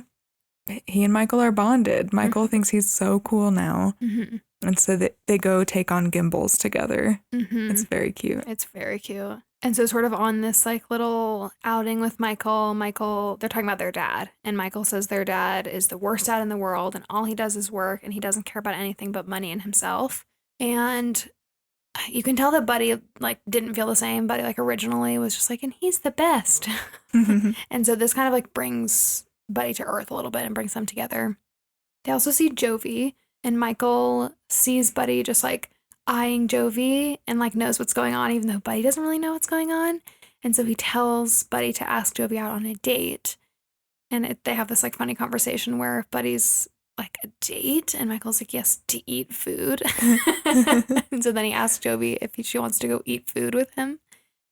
he and Michael are bonded. Michael thinks he's so cool now. And so they go take on Gimbals together. It's very cute. It's very cute. And so sort of on this like little outing with Michael, they're talking about their dad. And Michael says their dad is the worst dad in the world and all he does is work and he doesn't care about anything but money and himself. And you can tell that Buddy like didn't feel the same. Buddy like originally was just like, and he's the best. And so this kind of like brings Buddy to earth a little bit and brings them together. They also see Jovi. And Michael sees Buddy just like eyeing Jovi and like knows what's going on, even though Buddy doesn't really know what's going on. And so he tells Buddy to ask Jovi out on a date. And they have this like funny conversation where Buddy's like, a date? And Michael's like, yes, to eat food. And so then he asks Jovi if she wants to go eat food with him.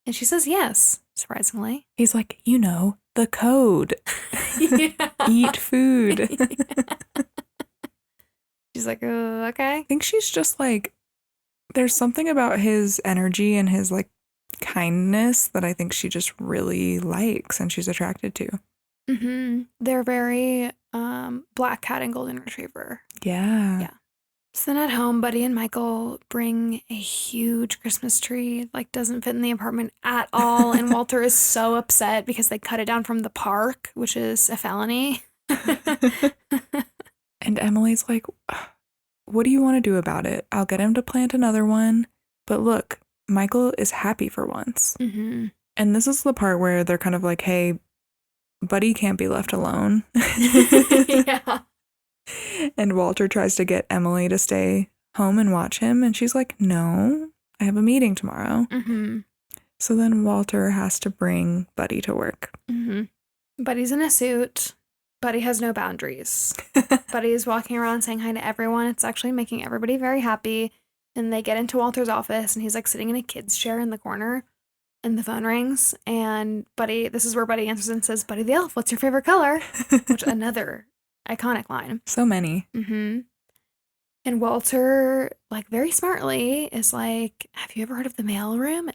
And she says yes, surprisingly. He's like, you know, the code. Eat food. She's like, oh, okay. I think she's just like, there's something about his energy and his like kindness that I think she just really likes and she's attracted to. They're very black cat and golden retriever. Yeah. So then at home, Buddy and Michael bring a huge Christmas tree, like doesn't fit in the apartment at all. And Walter is so upset because they cut it down from the park, which is a felony. And Emily's like, what do you want to do about it? I'll get him to plant another one. But look, Michael is happy for once. And this is the part where they're kind of like, hey, Buddy can't be left alone. Yeah. And Walter tries to get Emily to stay home and watch him. And she's like, no, I have a meeting tomorrow. So then Walter has to bring Buddy to work. Buddy's in a suit. Buddy has no boundaries. Buddy is walking around saying hi to everyone. It's actually making everybody very happy. And they get into Walter's office and he's like sitting in a kid's chair in the corner. And the phone rings. And Buddy, this is where Buddy answers and says, Buddy the elf, what's your favorite color? Which another iconic line. So many. And Walter, like very smartly, is like, have you ever heard of the mailroom?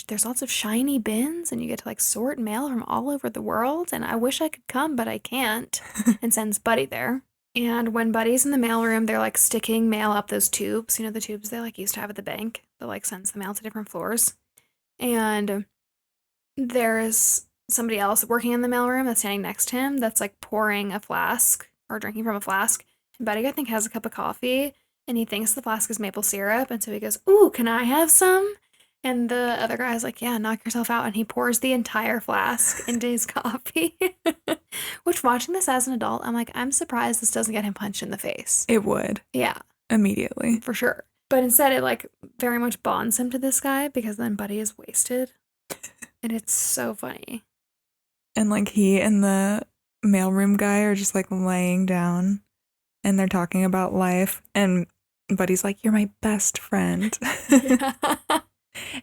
There's lots of shiny bins and you get to like sort mail from all over the world. And I wish I could come, but I can't. And sends Buddy there. And when Buddy's in the mailroom, they're like sticking mail up those tubes. You know, the tubes they like used to have at the bank that like sends the mail to different floors. And there's somebody else working in the mailroom that's standing next to him that's like pouring a flask or drinking from a flask. Buddy, I think, has a cup of coffee, and he thinks the flask is maple syrup, and so he goes, ooh, can I have some? And the other guy's like, yeah, knock yourself out, and he pours the entire flask into his coffee, which watching this as an adult, I'm like, I'm surprised this doesn't get him punched in the face. It would. Yeah. Immediately. For sure. But instead, it like very much bonds him to this guy because then Buddy is wasted. And it's so funny. And like he and the mailroom guy are just like laying down and they're talking about life. And Buddy's like, you're my best friend. Yeah.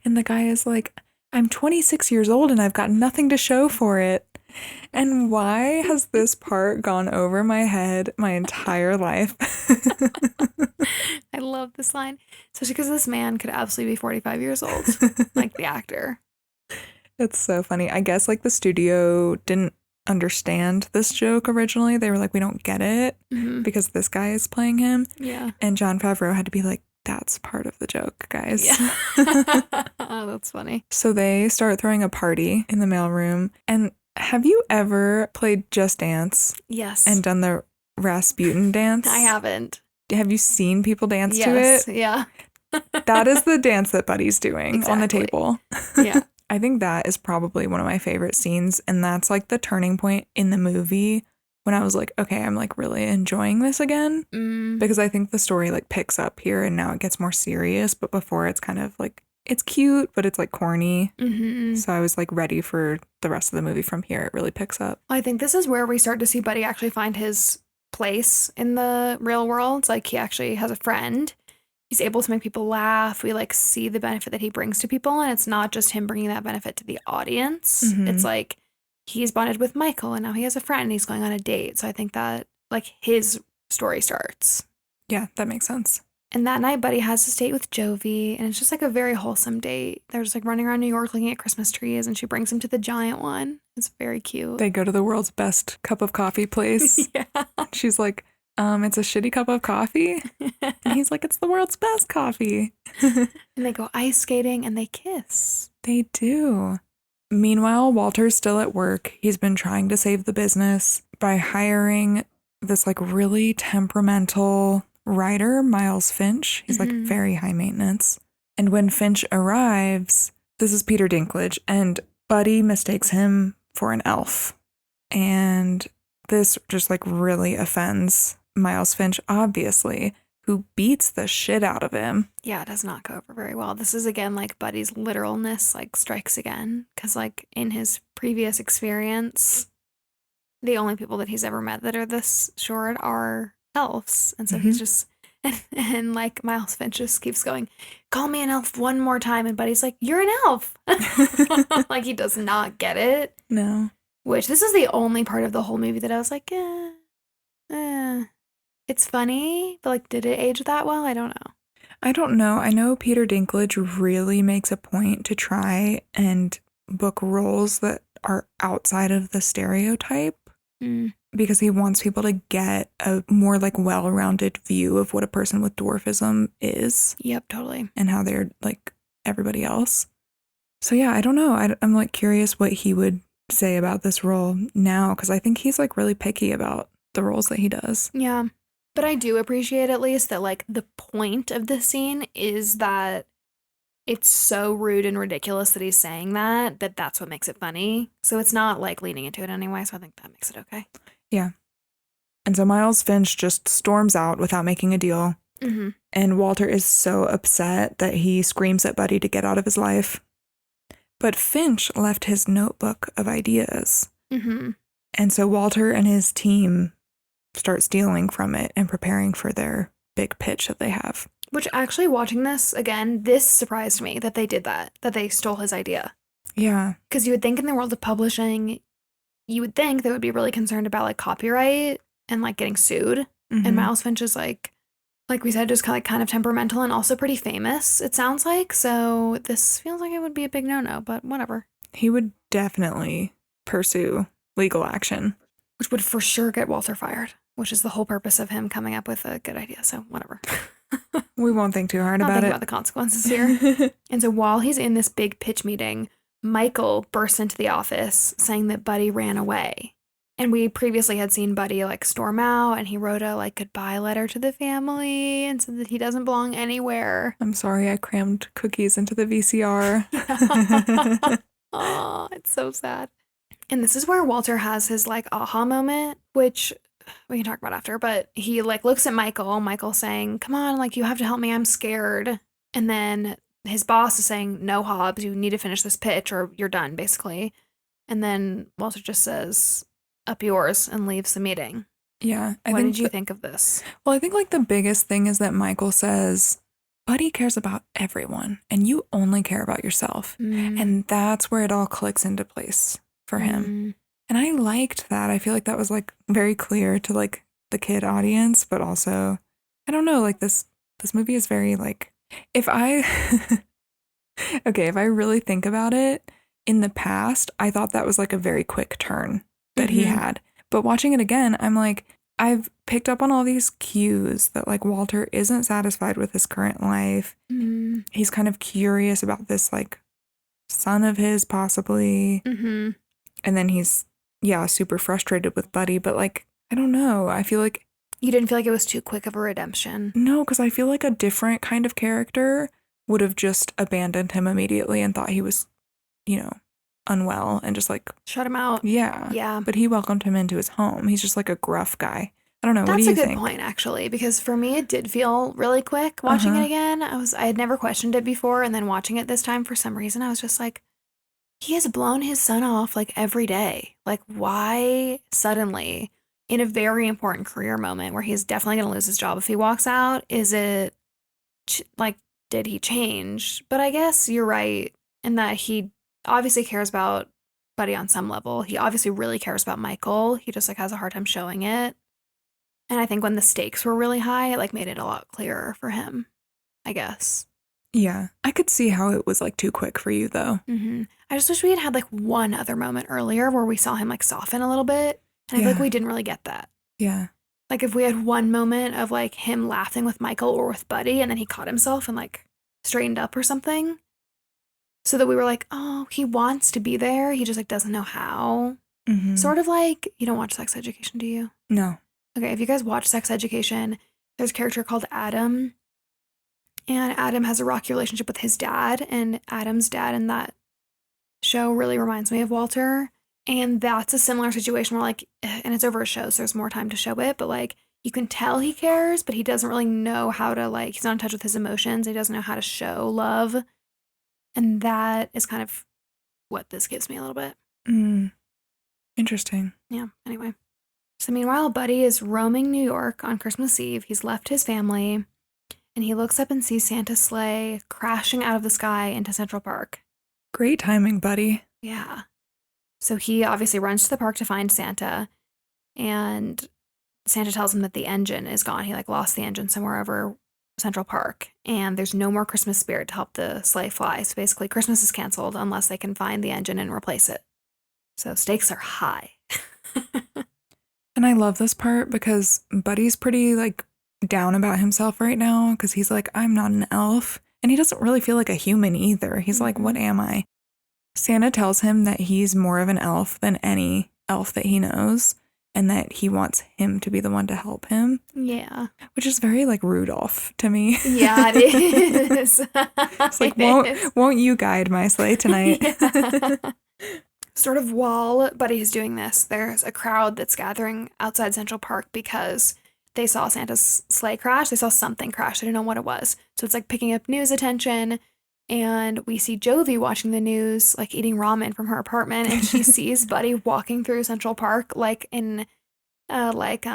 And the guy is like, I'm 26 years old and I've got nothing to show for it. And why has this part gone over my head my entire life? I love this line. Especially because this man could absolutely be 45 years old, like the actor. It's so funny. I guess like the studio didn't understand this joke originally. They were like, we don't get it because this guy is playing him. Yeah. And Jon Favreau had to be like, that's part of the joke, guys. Yeah. Oh, that's funny. So they start throwing a party in the mailroom. And have you ever played Just Dance? Yes. And done the Rasputin dance? I haven't. Have you seen people dance to Yes. it? Yeah. That is the dance that Buddy's doing on the Exactly. table. Yeah. I think that is probably one of my favorite scenes. And that's like the turning point in the movie when I was like, okay, I'm like really enjoying this again. Because I think the story like picks up here and now it gets more serious. But before it's kind of like, it's cute, but it's like corny. So I was like ready for the rest of the movie from here. It really picks up. I think this is where we start to see Buddy actually find his place in the real world. It's like he actually has a friend. He's able to make people laugh. We like see the benefit that he brings to people. And it's not just him bringing that benefit to the audience. It's like he's bonded with Michael and now he has a friend and he's going on a date. So I think that like his story starts. Yeah, that makes sense. And that night, Buddy has this date with Jovi, and it's just like a very wholesome date. They're just like running around New York looking at Christmas trees, and she brings him to the giant one. It's very cute. They go to the world's best cup of coffee place. Yeah. She's like, it's a shitty cup of coffee. And he's like, it's the world's best coffee. And they go ice skating and they kiss. They do. Meanwhile, Walter's still at work. He's been trying to save the business by hiring this like really temperamental writer, Miles Finch. He's like very high maintenance. And when Finch arrives, this is Peter Dinklage, and Buddy mistakes him for an elf. And this just like really offends Miles Finch, obviously, who beats the shit out of him. Yeah, it does not go over very well. This is again like Buddy's literalness like strikes again. Because like in his previous experience, the only people that he's ever met that are this short are elves. And so he's just, and like Miles Finch just keeps going, call me an elf one more time. And Buddy's like, you're an elf. Like he does not get it. No. Which this is the only part of the whole movie that I was like, it's funny, but like, did it age that well? I don't know. I don't know. I know Peter Dinklage really makes a point to try and book roles that are outside of the stereotype. Because he wants people to get a more like well-rounded view of what a person with dwarfism is. Yep, totally. And how they're like everybody else. So yeah, I don't know. I'm like curious what he would say about this role now, because I think he's like really picky about the roles that he does. Yeah. But I do appreciate at least that like the point of the scene is that it's so rude and ridiculous that he's saying that that's what makes it funny. So it's not like leaning into it anyway. So I think that makes it okay. Yeah. And so Miles Finch just storms out without making a deal. And Walter is so upset that he screams at Buddy to get out of his life. But Finch left his notebook of ideas. And so Walter and his team start stealing from it and preparing for their big pitch that they have. Which actually watching this again, this surprised me that they did that they stole his idea. Yeah. Because you would think in the world of publishing, you would think they would be really concerned about like copyright and like getting sued. And Miles Finch is like we said, just kind of temperamental and also pretty famous, it sounds like. So this feels like it would be a big no-no, but whatever. He would definitely pursue legal action. Which would for sure get Walter fired, which is the whole purpose of him coming up with a good idea. So whatever. We won't think too hard about it. About the consequences here. And so while he's in this big pitch meeting, Michael bursts into the office saying that Buddy ran away. And we previously had seen Buddy like storm out, and he wrote a like goodbye letter to the family and said that he doesn't belong anywhere. I'm sorry I crammed cookies into the VCR. Oh, it's so sad. And this is where Walter has his like aha moment, which we can talk about after, but he like looks at Michael saying, "Come on, like you have to help me, I'm scared." And then his boss is saying, "No, Hobbs, you need to finish this pitch or you're done," basically. And then Walter just says, "Up yours," and leaves the meeting. Yeah. What did you think of this? Well, I think like the biggest thing is that Michael says, Buddy cares about everyone and you only care about yourself. And that's where it all clicks into place for him. And I liked that. I feel like that was like very clear to like the kid audience, but also, I don't know, like this movie is very like, if I really think about it, in the past, I thought that was like a very quick turn that he had. But watching it again, I'm like, I've picked up on all these cues that like Walter isn't satisfied with his current life. He's kind of curious about this like son of his possibly. And then he's, super frustrated with Buddy. But like, I don't know. I feel like. You didn't feel like it was too quick of a redemption? No, because I feel like a different kind of character would have just abandoned him immediately and thought he was, unwell and just like shut him out. Yeah. But he welcomed him into his home. He's just like a gruff guy. I don't know. What do you think? That's a good point, actually, because for me, it did feel really quick watching it again. I had never questioned it before, and then watching it this time, for some reason, I was just like, he has blown his son off like every day. Like, why suddenly, in a very important career moment where he's definitely going to lose his job if he walks out, is it like, did he change? But I guess you're right in that he obviously cares about Buddy on some level. He obviously really cares about Michael. He just like has a hard time showing it. And I think when the stakes were really high, it like made it a lot clearer for him, I guess. Yeah, I could see how it was like too quick for you though. I just wish we had had like one other moment earlier where we saw him like soften a little bit. And I feel like we didn't really get that. Yeah. Like if we had one moment of like him laughing with Michael or with Buddy and then he caught himself and like straightened up or something. So that we were like, oh, he wants to be there. He just like doesn't know how. Sort of like, you don't watch Sex Education, do you? No. Okay, if you guys watch Sex Education, there's a character called Adam. And Adam has a rocky relationship with his dad. And Adam's dad in that show really reminds me of Walter. And that's a similar situation where like, and it's over a show, so there's more time to show it. But like, you can tell he cares, but he doesn't really know how to like, he's not in touch with his emotions. He doesn't know how to show love. And that is kind of what this gives me a little bit. Interesting. Yeah, anyway. So meanwhile, Buddy is roaming New York on Christmas Eve. He's left his family, and he looks up and sees Santa's sleigh crashing out of the sky into Central Park. Great timing, Buddy. Yeah. So he obviously runs to the park to find Santa, and Santa tells him that the engine is gone. He like lost the engine somewhere over Central Park, and there's no more Christmas spirit to help the sleigh fly. So basically, Christmas is canceled unless they can find the engine and replace it. So stakes are high. And I love this part because Buddy's pretty like down about himself right now because he's like, I'm not an elf. And he doesn't really feel like a human either. He's like, what am I? Santa tells him that he's more of an elf than any elf that he knows and that he wants him to be the one to help him. Yeah. Which is very like Rudolph to me. Yeah, it is. It's like, won't you guide my sleigh tonight? Sort of while Buddy is doing this, there's a crowd that's gathering outside Central Park because they saw Santa's sleigh crash. They saw something crash. They didn't know what it was. So it's like picking up news attention. And we see Jovi watching the news, like eating ramen from her apartment. And she sees Buddy walking through Central Park like in Bigfoot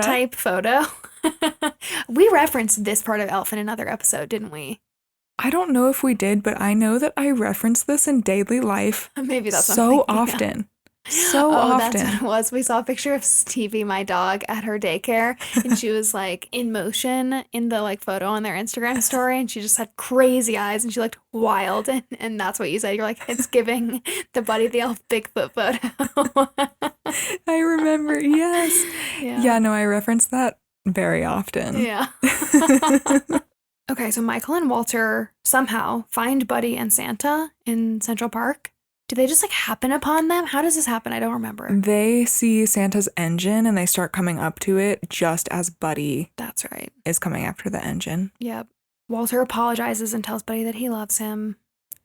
type photo. We referenced this part of Elf in another episode, didn't we? I don't know if we did, but I know that I reference this in daily life. Maybe that's so often. So often. That's what it was. We saw a picture of Stevie, my dog, at her daycare, and she was like in motion in the like photo on their Instagram story, and she just had crazy eyes, and she looked wild, and that's what you said. You're like, it's giving the Buddy the Elf Bigfoot photo. I remember, yes. Yeah, no, I reference that very often. Yeah. Okay, so Michael and Walter somehow find Buddy and Santa in Central Park. Do they just like happen upon them? How does this happen? I don't remember. They see Santa's engine and they start coming up to it just as Buddy That's right. is coming after the engine. Yep. Walter apologizes and tells Buddy that he loves him,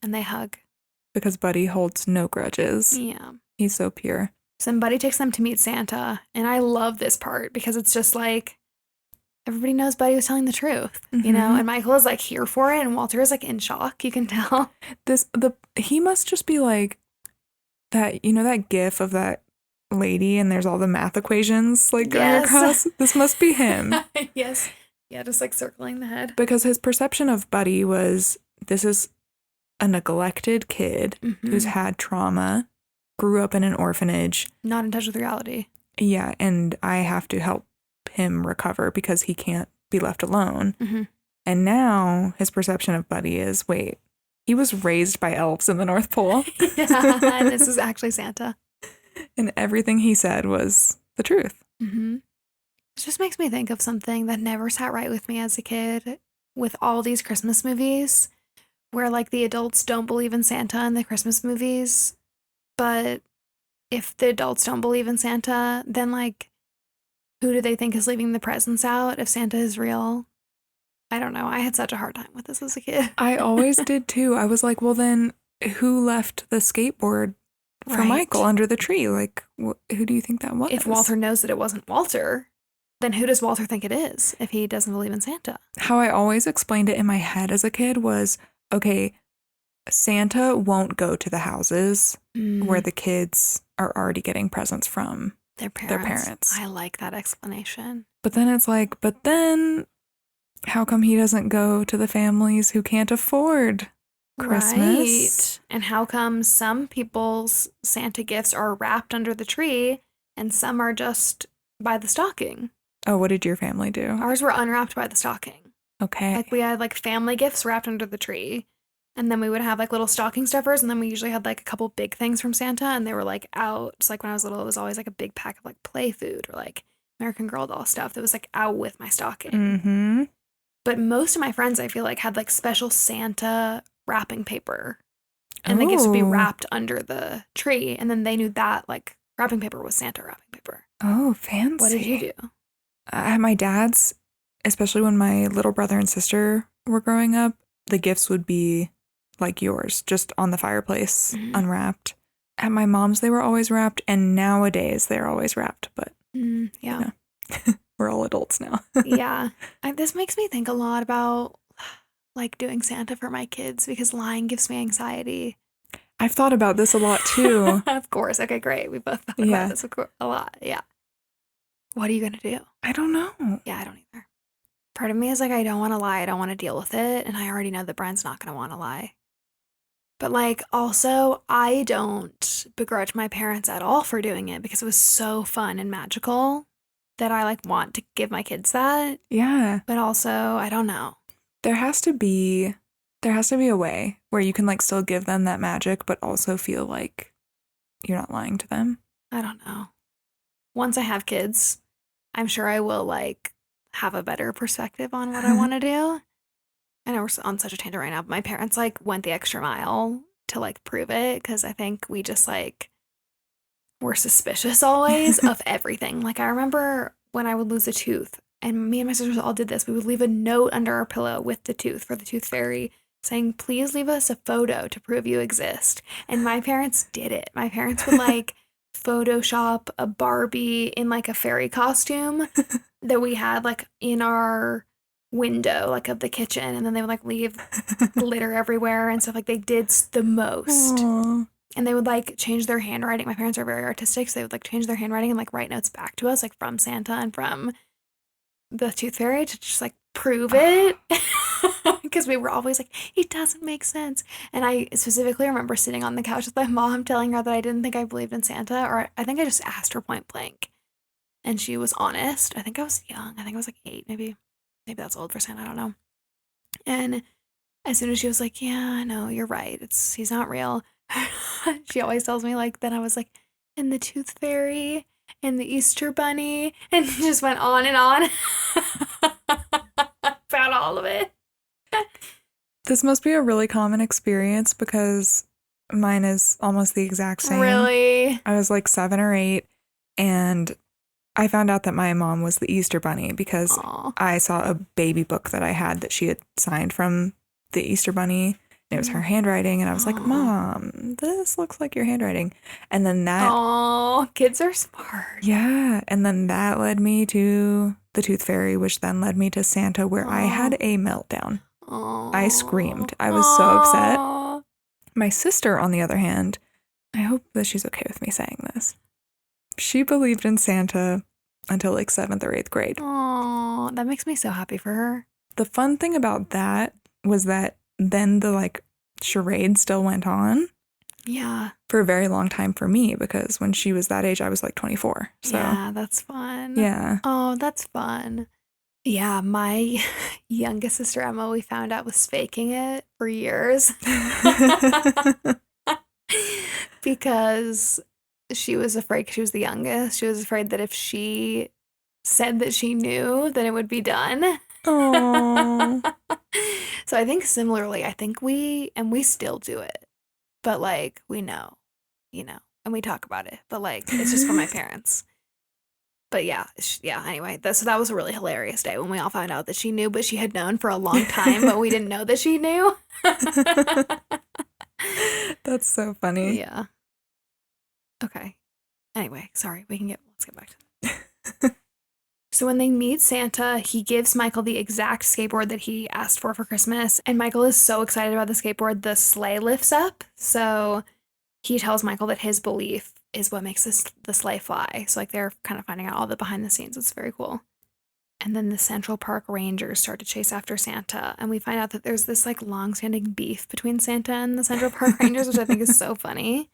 and they hug. because Buddy holds no grudges. Yeah. He's so pure. Somebody takes them to meet Santa, and I love this part because it's just like everybody knows Buddy was telling the truth, you know, and Michael is like here for it, and Walter is like in shock. You can tell. He must just be like that, you know, that gif of that lady and there's all the math equations like going across. This must be him. Yes. Yeah, just like circling the head. Because his perception of Buddy was, this is a neglected kid who's had trauma, grew up in an orphanage. Not in touch with reality. Yeah, and I have to help him recover because he can't be left alone. And now his perception of Buddy is, wait, he was raised by elves in the North Pole. Yeah, and this is actually Santa. And everything he said was the truth. It just makes me think of something that never sat right with me as a kid with all these Christmas movies where like the adults don't believe in Santa in the Christmas movies, but if the adults don't believe in Santa, then like who do they think is leaving the presents out if Santa is real? I don't know. I had such a hard time with this as a kid. I always did too. I was like, well, then who left the skateboard for Michael under the tree? Like, who do you think that was? If Walter knows that it wasn't Walter, then who does Walter think it is if he doesn't believe in Santa? How I always explained it in my head as a kid was, okay, Santa won't go to the houses where the kids are already getting presents from their parents. I like that explanation. But then it's like, how come he doesn't go to the families who can't afford Christmas? Right. And how come some people's Santa gifts are wrapped under the tree and some are just by the stocking? Oh, what did your family do? Ours were unwrapped by the stocking. Okay. Like we had like family gifts wrapped under the tree. And then we would have like little stocking stuffers. And then we usually had like a couple big things from Santa. And they were like out. Just like when I was little, it was always like a big pack of like play food or like American Girl doll stuff that was like out with my stocking. But most of my friends, I feel like, had like special Santa wrapping paper. And the gifts would be wrapped under the tree. And then they knew that like wrapping paper was Santa wrapping paper. Oh, fancy. What did you do? At my dad's, especially when my little brother and sister were growing up, the gifts would be like yours, just on the fireplace, unwrapped. At my mom's, they were always wrapped. And nowadays, they're always wrapped. But yeah. We're all adults now. Yeah. This makes me think a lot about like doing Santa for my kids because lying gives me anxiety. I've thought about this a lot too. Of course. Okay, great. We both thought about this a lot. Yeah. What are you going to do? I don't know. Yeah, I don't either. Part of me is like, I don't want to lie. I don't want to deal with it. And I already know that Brian's not going to want to lie. But like, also, I don't begrudge my parents at all for doing it because it was so fun and magical that I like want to give my kids that. Yeah. But also, I don't know. There has to be a way where you can like still give them that magic, but also feel like you're not lying to them. I don't know. Once I have kids, I'm sure I will like have a better perspective on what I want to do. I know we're on such a tangent right now, but my parents like went the extra mile to like prove it because I think we just like were suspicious always of everything. Like I remember when I would lose a tooth and me and my sisters all did this. We would leave a note under our pillow with the tooth for the tooth fairy saying, please leave us a photo to prove you exist. And my parents did it. My parents would like Photoshop a Barbie in like a fairy costume that we had like in our window like of the kitchen, and then they would like leave glitter everywhere and stuff. Like they did the most. Aww. And they would like change their handwriting. My parents are very artistic, so they would like change their handwriting and like write notes back to us like from Santa and from the tooth fairy to just like prove it. Because we were always like, it doesn't make sense. And I specifically remember sitting on the couch with my mom telling her that I didn't think I believed in Santa, or I think I just asked her point blank. And she was honest. I think I was young. I think I was like 8 maybe. Maybe that's old for Santa. I don't know. And as soon as she was like, yeah, I know, you're right. He's not real. She always tells me like, then I was like, and the tooth fairy and the Easter bunny, and just went on and on about all of it. This must be a really common experience because mine is almost the exact same. Really? I was like 7 or 8 and I found out that my mom was the Easter bunny because I saw a baby book that I had that she had signed from the Easter bunny, It was her handwriting, and I was like, Mom, this looks like your handwriting. And then that... Oh, kids are smart. Yeah, and then that led me to the Tooth Fairy, which then led me to Santa, where I had a meltdown. I screamed. I was so upset. My sister, on the other hand, I hope that she's okay with me saying this. She believed in Santa until like 7th or 8th grade. Oh, that makes me so happy for her. The fun thing about that was that then the like charade still went on. Yeah. For a very long time for me, because when she was that age, I was like 24. So yeah, that's fun. Yeah. Oh, that's fun. Yeah, my youngest sister Emma, we found out was faking it for years. Because she was afraid, because she was the youngest, she was afraid that if she said that she knew, then it would be done. Oh. So I think similarly, I think we still do it, but like we know, and we talk about it, but like it's just for my parents. But yeah, anyway, so that was a really hilarious day when we all found out that she knew, but she had known for a long time, but we didn't know that she knew. That's so funny. Yeah. Okay. Anyway, sorry, let's get back to that. So when they meet Santa, he gives Michael the exact skateboard that he asked for Christmas, and Michael is so excited about the skateboard, the sleigh lifts up, so he tells Michael that his belief is what makes the sleigh fly. So like they're kind of finding out all the behind the scenes. It's very cool. And then the Central Park Rangers start to chase after Santa, and we find out that there's this like long-standing beef between Santa and the Central Park Rangers, which I think is so funny.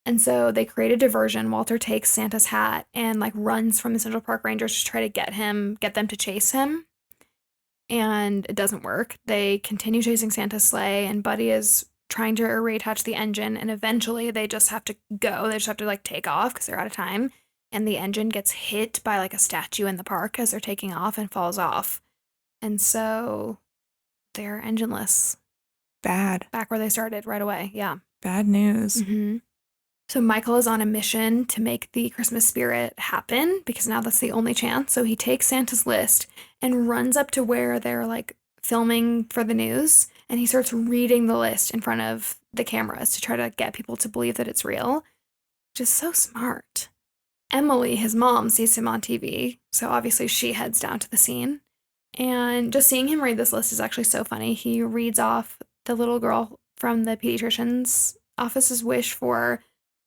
And so they create a diversion. Walter takes Santa's hat and like runs from the Central Park Rangers to try to get them to chase him. And it doesn't work. They continue chasing Santa's sleigh, and Buddy is trying to reattach the engine, and eventually they just have to go. They just have to like take off because they're out of time. And the engine gets hit by like a statue in the park as they're taking off and falls off. And so they're engineless. Bad. Back where they started right away. Yeah. Bad news. Mm-hmm. So Michael is on a mission to make the Christmas spirit happen because now that's the only chance. So he takes Santa's list and runs up to where they're like filming for the news, and he starts reading the list in front of the cameras to try to get people to believe that it's real, which is so smart. Emily, his mom, sees him on TV, so obviously she heads down to the scene. And just seeing him read this list is actually so funny. He reads off the little girl from the pediatrician's office's wish for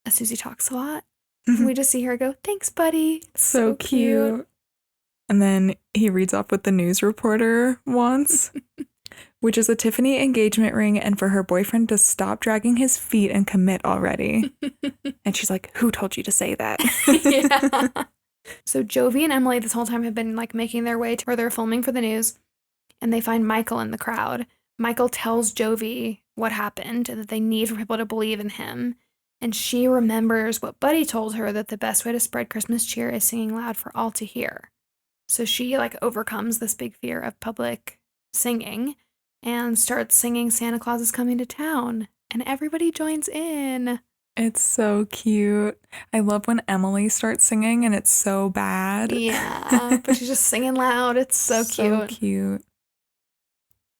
a Susie Talks a Lot. And we just see her go, "Thanks, buddy." So cute. And then he reads off what the news reporter wants, which is a Tiffany engagement ring and for her boyfriend to stop dragging his feet and commit already. And she's like, "Who told you to say that?" Yeah. So Jovi and Emily this whole time have been like making their way to where they're filming for the news, and they find Michael in the crowd. Michael tells Jovi what happened and that they need for people to believe in him. And she remembers what Buddy told her, that the best way to spread Christmas cheer is singing loud for all to hear. So she like overcomes this big fear of public singing and starts singing Santa Claus is Coming to Town. And everybody joins in. It's so cute. I love when Emily starts singing and it's so bad. Yeah, but she's just singing loud. It's so cute. So cute.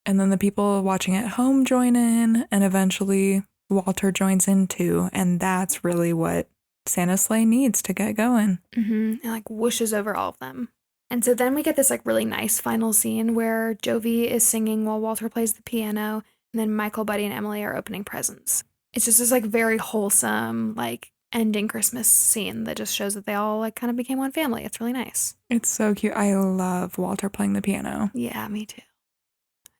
And then the people watching at home join in, and eventually Walter joins in too, and that's really what Santa's sleigh needs to get going. And like whooshes over all of them. And so then we get this like really nice final scene where Jovi is singing while Walter plays the piano, and then Michael, Buddy, and Emily are opening presents. It's just this like very wholesome like ending Christmas scene that just shows that they all like kind of became one family. It's really nice. It's so cute. I love Walter playing the piano. Yeah, me too.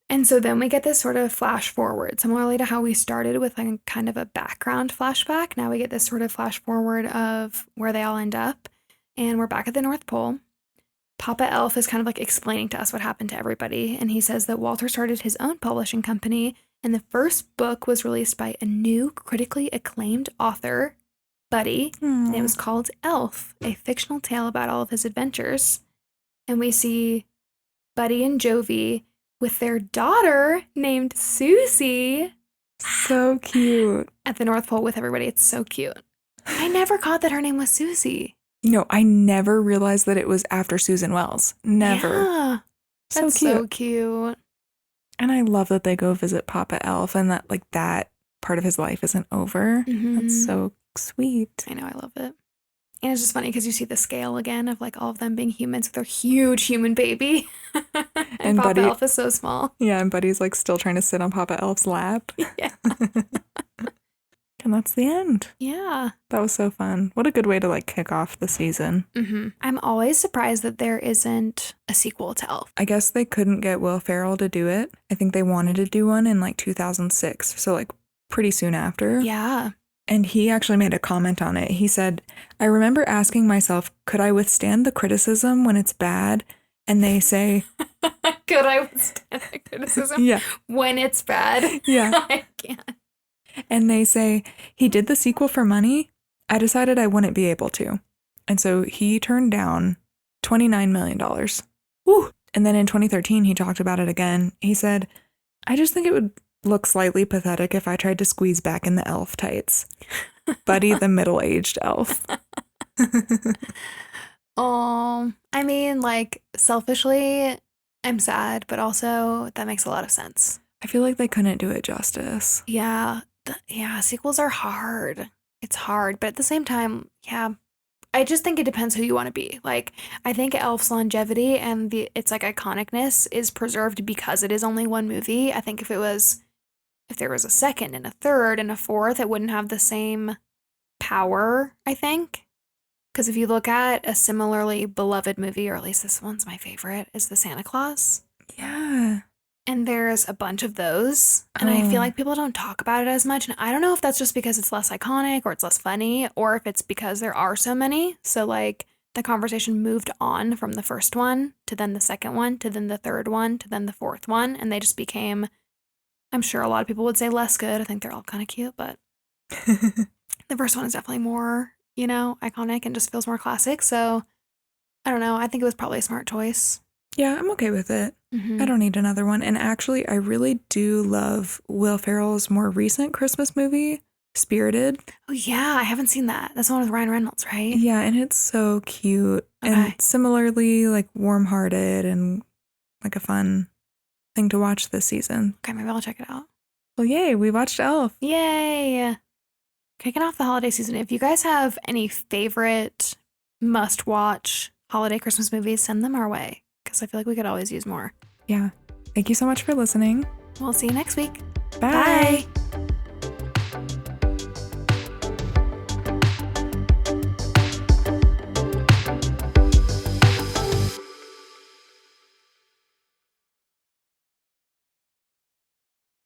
And so then we get this sort of flash forward, similarly to how we started with like kind of a background flashback. Now we get this sort of flash forward of where they all end up, and we're back at the North Pole. Papa Elf is kind of like explaining to us what happened to everybody, and he says that Walter started his own publishing company, and the first book was released by a new critically acclaimed author, Buddy, and it was called Elf, a fictional tale about all of his adventures. And we see Buddy and Jovi with their daughter named Susie. So cute. At the North Pole with everybody. It's so cute. I never caught that her name was Susie. No, I never realized that it was after Susan Wells. Never. Yeah. That's so cute. And I love that they go visit Papa Elf and that like that part of his life isn't over. That's so sweet. I know, I love it. And it's just funny because you see the scale again of like all of them being humans with their huge human baby. and Papa Elf is so small. Yeah, and Buddy's like still trying to sit on Papa Elf's lap. Yeah. And that's the end. Yeah. That was so fun. What a good way to like kick off the season. I'm always surprised that there isn't a sequel to Elf. I guess they couldn't get Will Ferrell to do it. I think they wanted to do one in like 2006. So like pretty soon after. Yeah. And he actually made a comment on it. He said, I remember asking myself, could I withstand the criticism when it's bad? And they say, could I withstand the criticism when it's bad? Yeah. I can't. And they say, he did the sequel for money. I decided I wouldn't be able to. And so he turned down $29 million. Woo! And then in 2013, he talked about it again. He said, I just think it would look slightly pathetic if I tried to squeeze back in the elf tights. Buddy, the middle-aged elf. Oh, I mean, like, selfishly, I'm sad, but also that makes a lot of sense. I feel like they couldn't do it justice. Yeah. Sequels are hard. It's hard, but at the same time, yeah. I just think it depends who you want to be. Like, I think Elf's longevity and its like iconicness is preserved because it is only one movie. I think if there was a second and a third and a fourth, it wouldn't have the same power, I think. Because if you look at a similarly beloved movie, or at least this one's my favorite, is The Santa Claus. Yeah. And there's a bunch of those. And I feel like people don't talk about it as much. And I don't know if that's just because it's less iconic or it's less funny, or if it's because there are so many. So, like, the conversation moved on from the first one to then the second one to then the third one to then the fourth one. And they just became, I'm sure a lot of people would say less good. I think they're all kind of cute, but the first one is definitely more, iconic and just feels more classic. So, I don't know. I think it was probably a smart choice. Yeah, I'm okay with it. I don't need another one. And actually, I really do love Will Ferrell's more recent Christmas movie, Spirited. Oh, yeah. I haven't seen that. That's the one with Ryan Reynolds, right? Yeah, and it's so cute. Okay. And similarly, like, warm-hearted and, like, a fun thing to watch this season. Okay, maybe I'll check it out. Well, yay. We watched Elf. Yay. Kicking off the holiday season. If you guys have any favorite must-watch holiday Christmas movies, send them our way. Because I feel like we could always use more. Yeah. Thank you so much for listening. We'll see you next week. Bye. Bye.